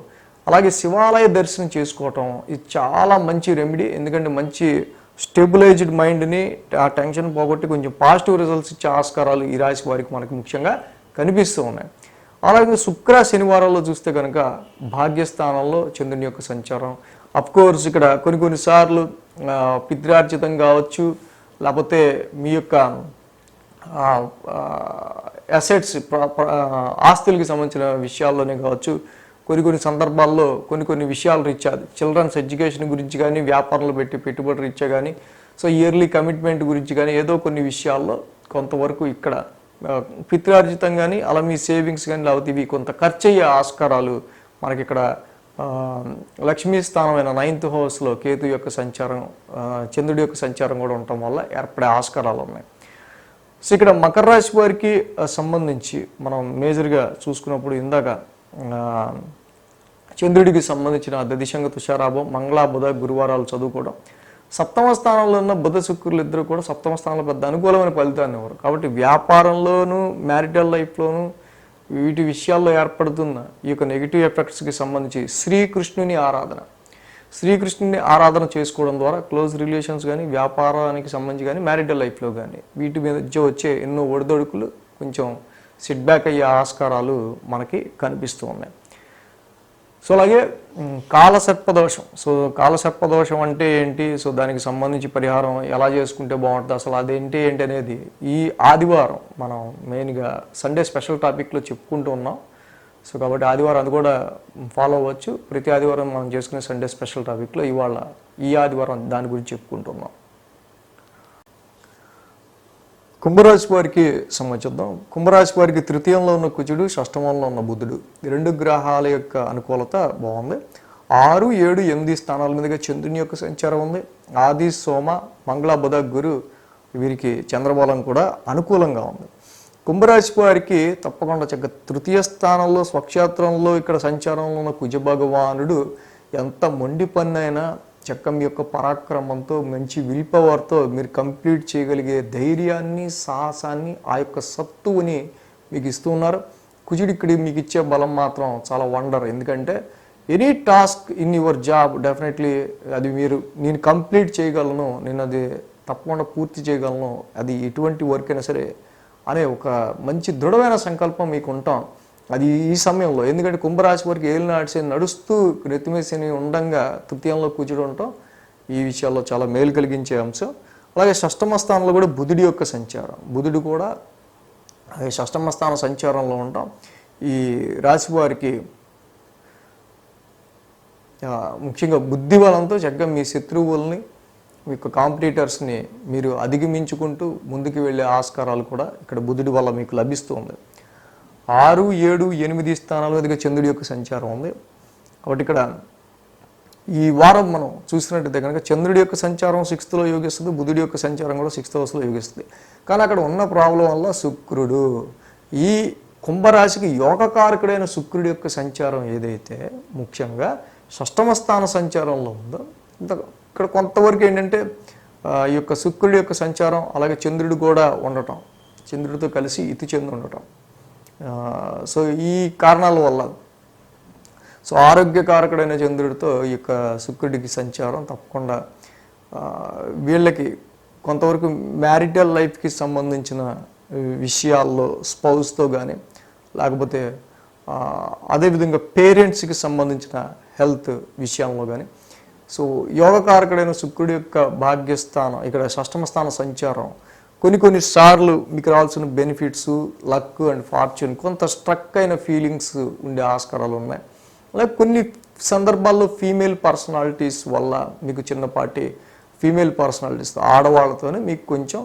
అలాగే శివాలయ దర్శనం చేసుకోవటం ఇది చాలా మంచి రెమెడీ. ఎందుకంటే మంచి స్టెబిలైజ్డ్ మైండ్ని ఆ టెన్షన్ పోగొట్టి కొంచెం పాజిటివ్ రిజల్ట్స్ ఇచ్చే ఆస్కారాలు ఈ రాశి వారికి మనకి ముఖ్యంగా కనిపిస్తూ ఉన్నాయి. అలాగే శుక్ర శనివారాల్లో చూస్తే కనుక భాగ్యస్థానంలో చంద్రుని యొక్క సంచారం, అఫ్కోర్స్ ఇక్కడ కొన్నిసార్లు పిత్రార్జితం కావచ్చు, లేకపోతే మీ యొక్క అసెట్స్ ఆస్తులకి సంబంధించిన విషయాల్లోనే కావచ్చు, కొన్ని సందర్భాల్లో కొన్ని విషయాలు రీత్యా చిల్డ్రన్స్ ఎడ్యుకేషన్ గురించి కానీ, వ్యాపారంలో పెట్టుబడి రీత్యా కానీ, సో ఇయర్లీ కమిట్మెంట్ గురించి కానీ ఏదో కొన్ని విషయాల్లో కొంతవరకు ఇక్కడ పిత్రార్జితం కానీ, అలా మీ సేవింగ్స్ కానీ, లేకపోతే ఇవి కొంత ఖర్చు అయ్యే ఆస్కారాలు మనకి ఇక్కడ లక్ష్మీ స్థానమైన 9th హౌస్లో కేతు యొక్క సంచారం, చంద్రుడి యొక్క సంచారం కూడా ఉండటం వల్ల ఏర్పడే ఆస్కారాలు ఉన్నాయి. సో ఇక్కడ మకర రాశి వారికి సంబంధించి మనం మేజర్గా చూసుకున్నప్పుడు ఇందాక చంద్రుడికి సంబంధించిన దధిశంక తుషారాభం, మంగళ, బుధ, గురువారాలు చదువుకోవడం, సప్తమ స్థానంలో ఉన్న బుధ శుక్రులు ఇద్దరు కూడా సప్తమ స్థానంలో పెద్ద అనుకూలమైన ఫలితాన్ని ఇవ్వరు. కాబట్టి వ్యాపారంలోనూ, మ్యారిటల్ లైఫ్లోనూ వీటి విషయాల్లో ఏర్పడుతున్న ఈ యొక్క నెగిటివ్ ఎఫెక్ట్స్కి సంబంధించి శ్రీకృష్ణుని ఆరాధన చేసుకోవడం ద్వారా క్లోజ్ రిలేషన్స్ కానీ, వ్యాపారానికి సంబంధించి కానీ, మ్యారిటల్ లైఫ్లో కానీ వీటి మధ్య వచ్చే ఎన్నో ఒడిదొడుకులు కొంచెం సిట్ బ్యాక్ అయ్యే ఆస్కారాలు మనకి కనిపిస్తూ ఉన్నాయి. సో అలాగే కాలసర్పదోషం. సో కాలసర్పదోషం అంటే ఏంటి, సో దానికి సంబంధించి పరిహారం ఎలా చేసుకుంటే బాగుంటుంది, అసలు అదేంటి అనేది ఈ ఆదివారం మనం మెయిన్గా సండే స్పెషల్ టాపిక్లో చెప్పుకుంటూ ఉన్నాం. సో కాబట్టి ఆదివారం అది కూడా ఫాలో అవ్వచ్చు. ప్రతి ఆదివారం మనం చేసుకునే సండే స్పెషల్ టాపిక్లో ఈ ఆదివారం దాని గురించి చెప్పుకుంటున్నాం. కుంభరాశి వారికి సంబంధించుద్దాం. కుంభరాశి వారికి తృతీయంలో ఉన్న కుజుడు, షష్టమంలో ఉన్న బుధుడు, 2 గ్రహాల యొక్క అనుకూలత బాగుంది. 6, 7, 8 స్థానాల మీదుగా చంద్రుని యొక్క సంచారం ఉంది. ఆది, సోమ, మంగళ, బుధ, గురు వీరికి చంద్రబలం కూడా అనుకూలంగా ఉంది. కుంభరాశి వారికి తప్పకుండా తృతీయ స్థానంలో స్వక్షేత్రంలో ఇక్కడ సంచారంలో ఉన్న కుజ భగవానుడు ఎంత మొండి పన్నైనా మీ యొక్క పరాక్రమంతో, మంచి విల్ పవర్తో మీరు కంప్లీట్ చేయగలిగే ధైర్యాన్ని, సాహసాన్ని, ఆ యొక్క సత్తువుని మీకు ఇస్తూ ఉన్నారు. కుజుడు ఇక్కడ మీకు ఇచ్చే బలం మాత్రం చాలా వండర్. ఎందుకంటే any task in your job definitely అది నేను కంప్లీట్ చేయగలను, నేను అది తప్పకుండా పూర్తి చేయగలను, అది ఎటువంటి వర్క్ అయినా సరే అనే ఒక మంచి దృఢమైన సంకల్పం మీకు ఉంటాం అది ఈ సమయంలో. ఎందుకంటే కుంభరాశి వారికి ఏలినాటి నడుస్తూ నెత్తిమేసిని ఉండంగా తృతీయంలో కూర్చుని ఉంటాం ఈ విషయాల్లో చాలా మేలు కలిగించే అంశం. అలాగే షష్టమ స్థానంలో కూడా బుధుడి యొక్క సంచారం, బుధుడు కూడా షష్టమ స్థాన సంచారంలో ఉంటాం. ఈ రాశి వారికి ముఖ్యంగా బుద్ధి బలంతో చక్కగా మీ శత్రువుల్ని, మీ కాంపిటీటర్స్ని మీరు అధిగమించుకుంటూ ముందుకు వెళ్ళే ఆస్కారాలు కూడా ఇక్కడ బుధుడి వల్ల మీకు లభిస్తుంది. 6, 7, 8 స్థానాల మీదుగా చంద్రుడి యొక్క సంచారం ఉంది. కాబట్టి ఇక్కడ ఈ వారం మనం చూసినట్టయితే కనుక చంద్రుడి యొక్క సంచారం 6th యోగిస్తుంది, బుధుడి యొక్క సంచారం కూడా 6th హౌస్లో యోగిస్తుంది. కానీ అక్కడ ఉన్న ప్రాబ్లం వల్ల శుక్రుడు, ఈ కుంభరాశికి యోగకారకుడైన శుక్రుడి యొక్క సంచారం ఏదైతే ముఖ్యంగా షష్టమ స్థాన సంచారంలో ఉందో, ఇక్కడ కొంతవరకు ఏంటంటే ఈ యొక్క శుక్రుడి యొక్క సంచారం అలాగే చంద్రుడు కూడా ఉండటం, చంద్రుడితో కలిసి ఇతి చెంది ఉండటం, సో ఈ కారణాల వల్ల సో ఆరోగ్యకారకుడైన చంద్రుడితో ఈ యొక్క శుక్రుడికి సంచారం తప్పకుండా వీళ్ళకి కొంతవరకు మ్యారిటల్ లైఫ్కి సంబంధించిన విషయాల్లో స్పౌస్తో కానీ లేకపోతే అదేవిధంగా పేరెంట్స్కి సంబంధించిన హెల్త్ విషయంలో కానీ సో యోగకారకుడైన శుక్రుడి యొక్క భాగ్యస్థానం ఇక్కడ షష్టమ స్థాన సంచారం కొన్ని సార్లు మీకు రావాల్సిన బెనిఫిట్స్, లక్ అండ్ ఫార్చ్యూన్ కొంత స్ట్రక్ అయిన ఫీలింగ్స్ ఉండే ఆస్కారాలు ఉన్నాయి. అలాగే కొన్ని సందర్భాల్లో ఫీమేల్ పర్సనాలిటీస్ వల్ల మీకు చిన్నపాటి ఫీమేల్ పర్సనాలిటీస్ ఆడవాళ్ళతోనే మీకు కొంచెం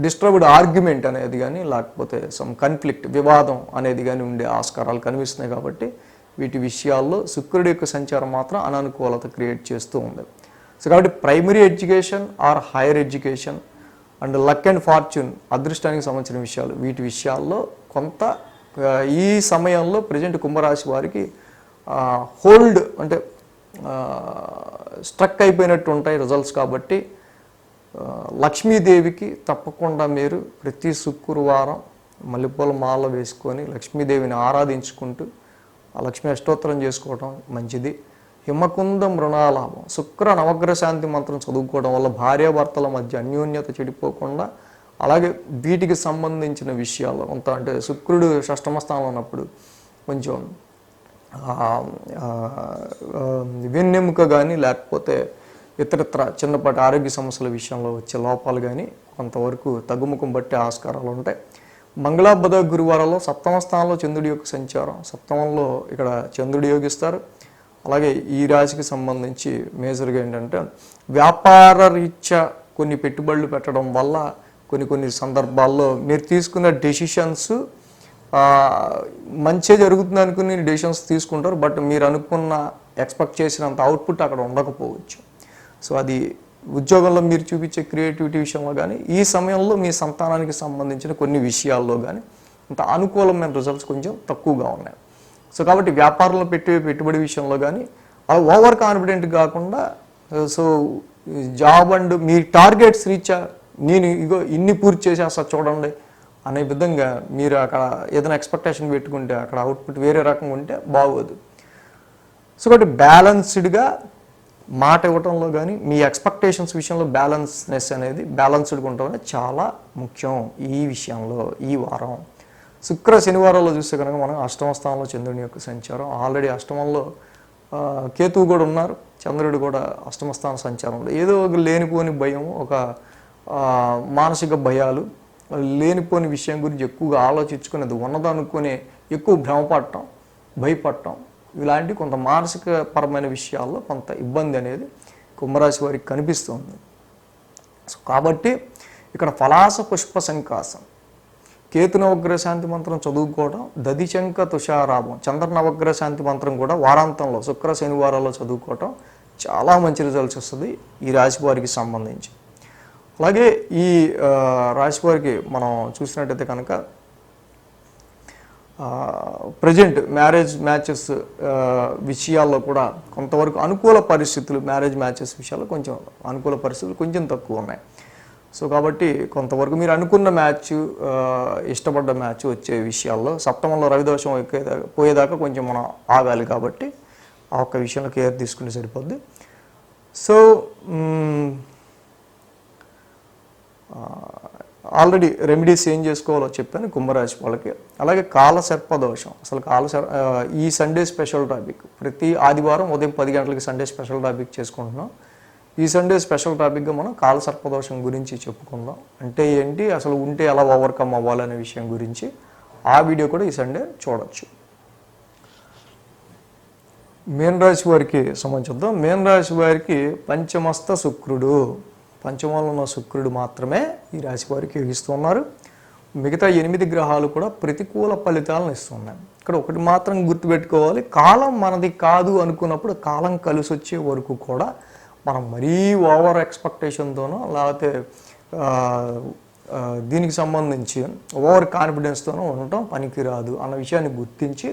డిస్టర్బ్డ్ ఆర్గ్యుమెంట్ అనేది కానీ లేకపోతే సమ్ కన్ఫ్లిక్ట్ వివాదం అనేది కానీ ఉండే ఆస్కారాలు కనిపిస్తున్నాయి. కాబట్టి వీటి విషయాల్లో శుక్రుడి యొక్క సంచారం మాత్రం అననుకూలత క్రియేట్ చేస్తూ ఉంది. సో కాబట్టి primary education or higher education and luck and fortune అదృష్టానికి సంబంధించిన విషయాలు, వీటి విషయాల్లో కొంత ఈ సమయంలో ప్రజెంట్ కుంభరాశి వారికి హోల్డ్ అంటే స్ట్రక్ అయిపోయినట్టు ఉంటాయి రిజల్ట్స్. కాబట్టి లక్ష్మీదేవికి తప్పకుండా మీరు ప్రతి శుక్రవారం మల్లెపూల మాల వేసుకొని లక్ష్మీదేవిని ఆరాధించుకుంటూ ఆ లక్ష్మీ అష్టోత్తరం చేసుకోవడం మంచిది. హిమకుంద మృణాలాభం, శుక్ర నవగ్రహ శాంతి మంత్రం చదువుకోవడం వల్ల భార్యాభర్తల మధ్య అన్యోన్యత చెడిపోకుండా, అలాగే వీటికి సంబంధించిన విషయాల్లో కొంత అంటే శుక్రుడు షష్టమ స్థానంలో ఉన్నప్పుడు కొంచెం వెన్నెముక కానీ లేకపోతే ఇతరత్ర చిన్నపాటి ఆరోగ్య సమస్యల విషయంలో వచ్చే లోపాలు కానీ కొంతవరకు తగ్గుముఖం బట్టే ఆస్కారాలు ఉంటాయి. మంగళ బుధ గురువారాల్లో సప్తమ స్థానంలో చంద్రుడి యొక్క సంచారం, సప్తమంలో ఇక్కడ చంద్రుడు యోగిస్తారు. అలాగే ఈ రాశికి సంబంధించి మేజర్గా ఏంటంటే వ్యాపార రీత్యా కొన్ని పెట్టుబడులు పెట్టడం వల్ల కొన్ని సందర్భాల్లో మీరు తీసుకున్న డెసిషన్స్ మంచిగా జరుగుతుంది అనుకుని డెసిషన్స్ తీసుకుంటారు. బట్ మీరు అనుకున్న ఎక్స్పెక్ట్ చేసినంత అవుట్పుట్ అక్కడ ఉండకపోవచ్చు. సో అది ఉద్యోగంలో మీరు చూపించే క్రియేటివిటీ విషయంలో కానీ ఈ సమయంలో మీ సంతానానికి సంబంధించిన కొన్ని విషయాల్లో కానీ అంత అనుకూలమైన రిజల్ట్స్ కొంచెం తక్కువగా ఉన్నాయి. సో కాబట్టి వ్యాపారంలో పెట్టుబడి విషయంలో కానీ అలా ఓవర్ కాన్ఫిడెంట్ కాకుండా so job and me targets reach నేను ఇగో ఇన్ని పూర్తి చేసేస్తా చూడండి అనే విధంగా మీరు అక్కడ ఏదైనా ఎక్స్పెక్టేషన్ పెట్టుకుంటే అక్కడ అవుట్పుట్ వేరే రకంగా ఉంటే బాగోదు. సో కాబట్టి బ్యాలెన్స్డ్గా మాట ఇవ్వటంలో కానీ మీ ఎక్స్పెక్టేషన్స్ విషయంలో బ్యాలెన్స్నెస్ అనేది బ్యాలెన్స్డ్గా ఉండడం అనేది చాలా ముఖ్యం. ఈ విషయంలో ఈ వారం శుక్ర శనివారాల్లో చూస్తే కనుక మనం అష్టమ స్థానంలో చంద్రుని యొక్క సంచారం, ఆల్రెడీ అష్టమంలో కేతువు కూడా ఉన్నారు, చంద్రుడు కూడా అష్టమ స్థాన సంచారంలో ఏదో ఒక లేనిపోని భయం, ఒక మానసిక భయాలు, లేనిపోని విషయం గురించి ఎక్కువగా ఆలోచించుకునేది ఉన్నదనుకునే ఎక్కువ భ్రమపడటం, భయపడటం, ఇలాంటి కొంత మానసిక పరమైన విషయాల్లో కొంత ఇబ్బంది అనేది కుంభరాశి వారికి కనిపిస్తుంది. సో కాబట్టి ఇక్కడ ఫలాస పుష్ప సంకాసం, కేతు నవగ్రహ శాంతి మంత్రం చదువుకోవడం, దదిశంక తుషారాభం, చంద్ర నవగ్రహ శాంతి మంత్రం కూడా వారాంతంలో శుక్ర శనివారాల్లో చదువుకోవటం చాలా మంచి రిజల్ట్స్ వస్తుంది ఈ రాశి వారికి సంబంధించి. అలాగే ఈ రాశి వారికి మనం చూసినట్టయితే కనుక ప్రజెంట్ మ్యారేజ్ మ్యాచెస్ విషయాల్లో కూడా కొంతవరకు అనుకూల పరిస్థితులు, మ్యారేజ్ మ్యాచెస్ విషయాల్లో కొంచెం అనుకూల పరిస్థితులు కొంచెం తక్కువ ఉన్నాయి. సో కాబట్టి కొంతవరకు మీరు అనుకున్న మ్యాచ్, ఇష్టపడ్డ మ్యాచ్ వచ్చే విషయాల్లో సప్తమంలో రవిదోషం పోయేదాకా కొంచెం మనం ఆగాలి. కాబట్టి ఆ ఒక్క విషయంలో కేర్ తీసుకుంటే సరిపోద్ది. సో ఆల్రెడీ రెమెడీస్ ఏం చేసుకోవాలో చెప్పాను కుంభరాశి వాళ్ళకి. అలాగే కాలసర్పదోషం, అసలు ఈ సండే స్పెషల్ టాపిక్ ప్రతి ఆదివారం ఉదయం 10 గంటలకి సండే స్పెషల్ టాపిక్ చేసుకుంటున్నాం. ఈ సండే స్పెషల్ టాపిక్గా మనం కాలసర్పదోషం గురించి చెప్పుకుందాం. అంటే ఏంటి, అసలు ఉంటే ఎలా ఓవర్కమ్ అవ్వాలనే విషయం గురించి ఆ వీడియో కూడా ఈ సండే చూడొచ్చు. మీన రాశి వారికి సంబంధించుద్దాం. మీన రాశి వారికి పంచమస్థ శుక్రుడు, పంచమంలో ఉన్న శుక్రుడు మాత్రమే ఈ రాశి వారికి ఇస్తున్నారు. మిగతా 8 గ్రహాలు కూడా ప్రతికూల ఫలితాలను ఇస్తున్నాయి. ఇక్కడ ఒకటి మాత్రం గుర్తుపెట్టుకోవాలి, కాలం మనది కాదు అనుకున్నప్పుడు కాలం కలిసి వచ్చే వరకు కూడా మనం మరీ ఓవర్ ఎక్స్పెక్టేషన్తోనో లేకపోతే దీనికి సంబంధించి ఓవర్ కాన్ఫిడెన్స్తోనో ఉండటం పనికిరాదు అన్న విషయాన్ని గుర్తించి,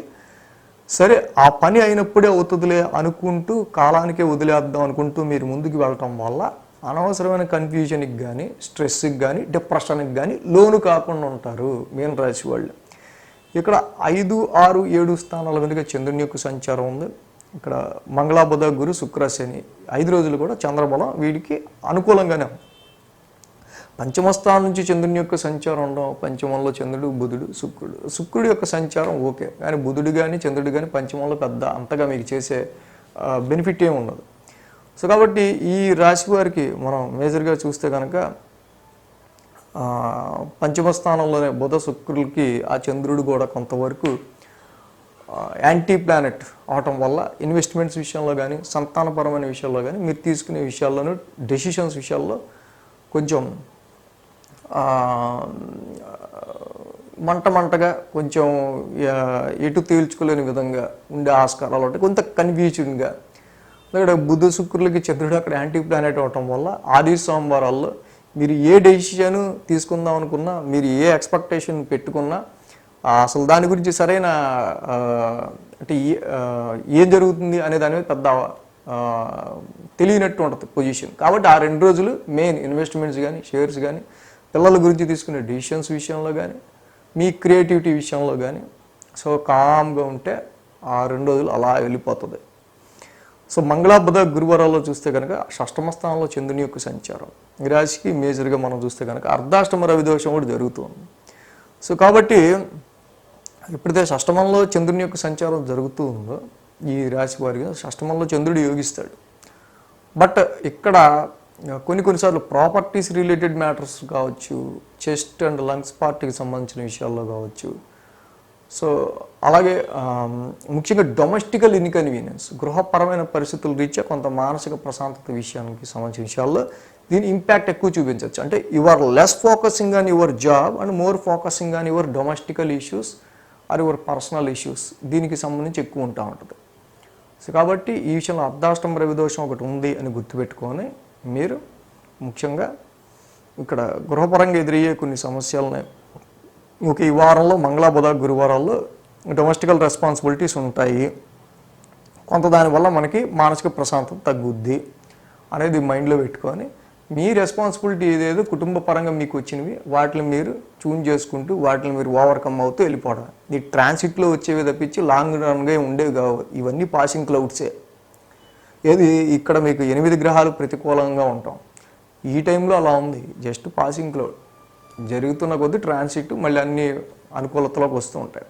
సరే ఆ పని అయినప్పుడే అవుతుందిలే అనుకుంటూ కాలానికే వదిలేద్దాం అనుకుంటూ మీరు ముందుకు వెళ్ళటం వల్ల అనవసరమైన కన్ఫ్యూజన్కి కానీ, స్ట్రెస్కి కానీ, డిప్రెషన్కి కానీ లోను కాకుండా ఉంటారు మీన రాశి వాళ్ళు. ఇక్కడ 5, 6, 7 స్థానాల మీదుగా చంద్రుని యొక్క సంచారం ఉంది. ఇక్కడ మంగళ, బుధ, గురు, శుక్ర, శని 5 రోజులు కూడా చంద్రబలం వీడికి అనుకూలంగానే ఉంది. పంచమ స్థానం నుంచి చంద్రుని యొక్క సంచారం ఉండడం, పంచమంలో చంద్రుడు, బుధుడు, శుక్రుడు యొక్క సంచారం ఓకే, కానీ బుధుడు కానీ చంద్రుడు కానీ పంచమంలో పెద్ద అంతగా మీకు చేసే బెనిఫిట్ ఏమి ఉండదు. సో కాబట్టి ఈ రాశి వారికి మనం మేజర్గా చూస్తే కనుక పంచమ స్థానంలోనే బుధ, శుక్రులకి ఆ చంద్రుడు కూడా కొంతవరకు యాంటీ ప్లానెట్ అవటం వల్ల ఇన్వెస్ట్మెంట్స్ విషయంలో కానీ, సంతానపరమైన విషయాల్లో కానీ, మీరు తీసుకునే విషయాల్లోనూ డెసిషన్స్ విషయాల్లో కొంచెం మంటగా కొంచెం ఎటు తేల్చుకోలేని విధంగా ఉండే ఆస్కారాలు ఉంటాయి. కొంత కన్ఫ్యూజన్గా అక్కడ బుధ, శుక్రులకి చంద్రుడు అక్కడ యాంటీ ప్లానెట్ అవటం వల్ల ఆది సోమవారాల్లో మీరు ఏ డెసిషన్ తీసుకుందాం అనుకున్నా, మీరు ఏ ఎక్స్పెక్టేషన్ పెట్టుకున్నా అసలు దాని గురించి సరైన అంటే ఏం జరుగుతుంది అనే దాని మీద పెద్ద తెలియనట్టు ఉంటుంది పొజిషన్. కాబట్టి ఆ 2 రోజులు మెయిన్ ఇన్వెస్ట్మెంట్స్ కానీ, షేర్స్ కానీ, పిల్లల గురించి తీసుకునే డెసిషన్స్ విషయంలో కానీ, మీ క్రియేటివిటీ విషయంలో కానీ సో కామ్గా ఉంటే ఆ 2 రోజులు అలా వెళ్ళిపోతుంది. సో మంగళ, బుధ, గురువారాల్లో చూస్తే కనుక షష్టమ స్థానంలో చంద్రుని యొక్క సంచారం ఈ రాశికి మేజర్గా మనం చూస్తే కనుక అర్ధాష్టమ రవిదోషం కూడా జరుగుతుంది. సో కాబట్టి ఎప్పుడైతే షష్టమంలో చంద్రుని యొక్క సంచారం జరుగుతూ ఉందో ఈ రాశి వారికి షష్టమంలో చంద్రుడు యోగిస్తాడు. బట్ ఇక్కడ కొన్నిసార్లు ప్రాపర్టీస్ రిలేటెడ్ మ్యాటర్స్ కావచ్చు, చెస్ట్ అండ్ లంగ్స్ పార్టీకి సంబంధించిన విషయాల్లో కావచ్చు, సో అలాగే ముఖ్యంగా డొమెస్టికల్ ఇన్కన్వీనియన్స్, గృహపరమైన పరిస్థితుల రీత్యా కొంత మానసిక ప్రశాంతత విషయానికి సంబంధించిన విషయాల్లో దీని ఇంపాక్ట్ ఎక్కువ చూపించవచ్చు. అంటే you are less focusing on your job and more focusing on your domestical issues or your personal issues, దీనికి సంబంధించి ఎక్కువ ఉంటా ఉంటుంది. సో కాబట్టి ఈ విషయంలో అర్ధాష్టమ రవిదోషం ఒకటి ఉంది అని గుర్తుపెట్టుకొని మీరు ముఖ్యంగా ఇక్కడ గృహపరంగా ఎదురయ్యే కొన్ని సమస్యలని ఈ వారంలో మంగళ, బుధ, గురువారాల్లో డొమెస్టికల్ రెస్పాన్సిబిలిటీస్ ఉంటాయి. కొంత దానివల్ల మనకి మానసిక ప్రశాంతత తగ్గుద్ది అనేది మైండ్లో పెట్టుకొని మీ రెస్పాన్సిబిలిటీ ఏదేదో కుటుంబ పరంగా మీకు వచ్చినవి వాటిని మీరు చూన్ చేసుకుంటూ వాటిని మీరు ఓవర్కమ్ అవుతూ వెళ్ళిపోవడం. ఈ ట్రాన్సిట్లో వచ్చేవి తప్పించి లాంగ్ రన్గా ఉండేవి కావు. ఇవన్నీ పాసింగ్ క్లౌడ్సే. ఏది ఇక్కడ మీకు 8 గ్రహాలు ప్రతికూలంగా ఉంటాం, ఈ టైంలో అలా ఉంది, జస్ట్ పాసింగ్ క్లౌడ్. జరుగుతున్న కొద్దీ ట్రాన్సిట్ మళ్ళీ అన్ని అనుకూలతలోకి వస్తూ ఉంటాయి.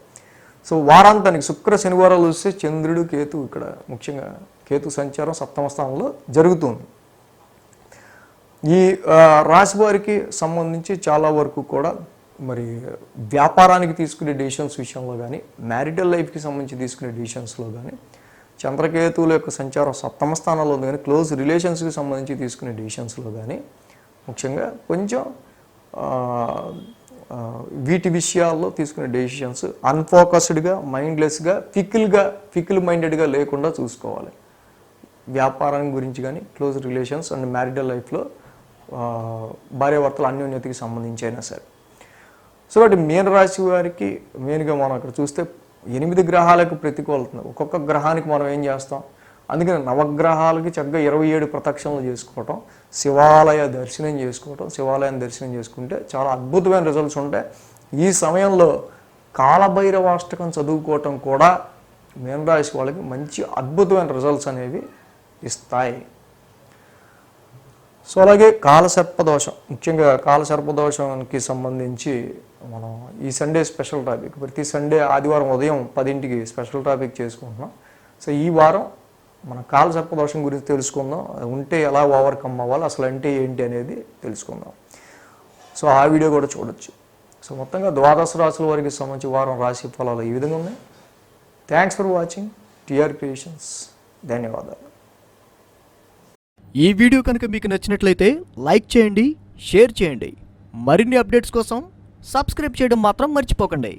సో వారాంతానికి శుక్ర, శనివారాలు వస్తే చంద్రుడు, కేతు, ఇక్కడ ముఖ్యంగా కేతు సంచారం సప్తమ స్థానంలో జరుగుతుంది. ఈ రాశి వారికి సంబంధించి చాలా వరకు కూడా మరి వ్యాపారానికి తీసుకునే డెసిషన్స్ విషయంలో కానీ, మ్యారిటల్ లైఫ్కి సంబంధించి తీసుకునే డెసిషన్స్లో కానీ, చంద్రకేతువుల యొక్క సంచారం సప్తమ స్థానంలో ఉంది కానీ క్లోజ్ రిలేషన్స్కి సంబంధించి తీసుకునే డెసిషన్స్లో కానీ ముఖ్యంగా కొంచెం వీటి విషయాల్లో తీసుకునే డెసిషన్స్ అన్ఫోకస్డ్గా, మైండ్లెస్గా, ఫికిల్ మైండెడ్గా లేకుండా చూసుకోవాలి. వ్యాపారం గురించి కానీ, క్లోజ్ రిలేషన్స్ అండ్ మ్యారిటల్ లైఫ్లో భార్యాభర్తల అన్యోన్యతకి సంబంధించి అయినా సరే. సో కాబట్టి మీన రాశి వారికి మెయిన్గా మనం అక్కడ చూస్తే 8 గ్రహాలకు ప్రతికూలత. ఒక్కొక్క గ్రహానికి మనం ఏం చేస్తాం, అందుకని నవగ్రహాలకి చక్కగా 27 ప్రదక్షిణలు చేసుకోవటం, శివాలయ దర్శనం చేసుకోవటం, శివాలయం దర్శనం చేసుకుంటే చాలా అద్భుతమైన రిజల్ట్స్ ఉంటాయి. ఈ సమయంలో కాలభైరవాష్టకం చదువుకోవటం కూడా మీనరాశి వాళ్ళకి మంచి అద్భుతమైన రిజల్ట్స్ అనేవి ఇస్తాయి. సో అలాగే కాలసర్పదోషం, ముఖ్యంగా కాలసర్పదోషానికి సంబంధించి మనం ఈ సండే స్పెషల్ టాపిక్, ప్రతి సండే ఆదివారం ఉదయం 10ంటికి స్పెషల్ టాపిక్ చేసుకుంటున్నాం. సో ఈ వారం మన కాలసర్పదోషం గురించి తెలుసుకుందాం, ఉంటే ఎలా ఓవర్కమ్ అవ్వాలి, అసలు అంటే ఏంటి అనేది తెలుసుకుందాం. సో ఆ వీడియో కూడా చూడొచ్చు. సో మొత్తంగా ద్వాదశ రాశుల వారికి సంబంధించి వారం రాశి ఫలాలు ఈ విధంగా ఉన్నాయి. Thanks for watching TR creations. ధన్యవాదాలు. ఈ వీడియో కనుక మీకు నచ్చినట్లయితే లైక్ చేయండి, షేర్ చేయండి. మరిన్ని అప్డేట్స్ కోసం సబ్స్క్రైబ్ చేయడం మాత్రం మర్చిపోకండి.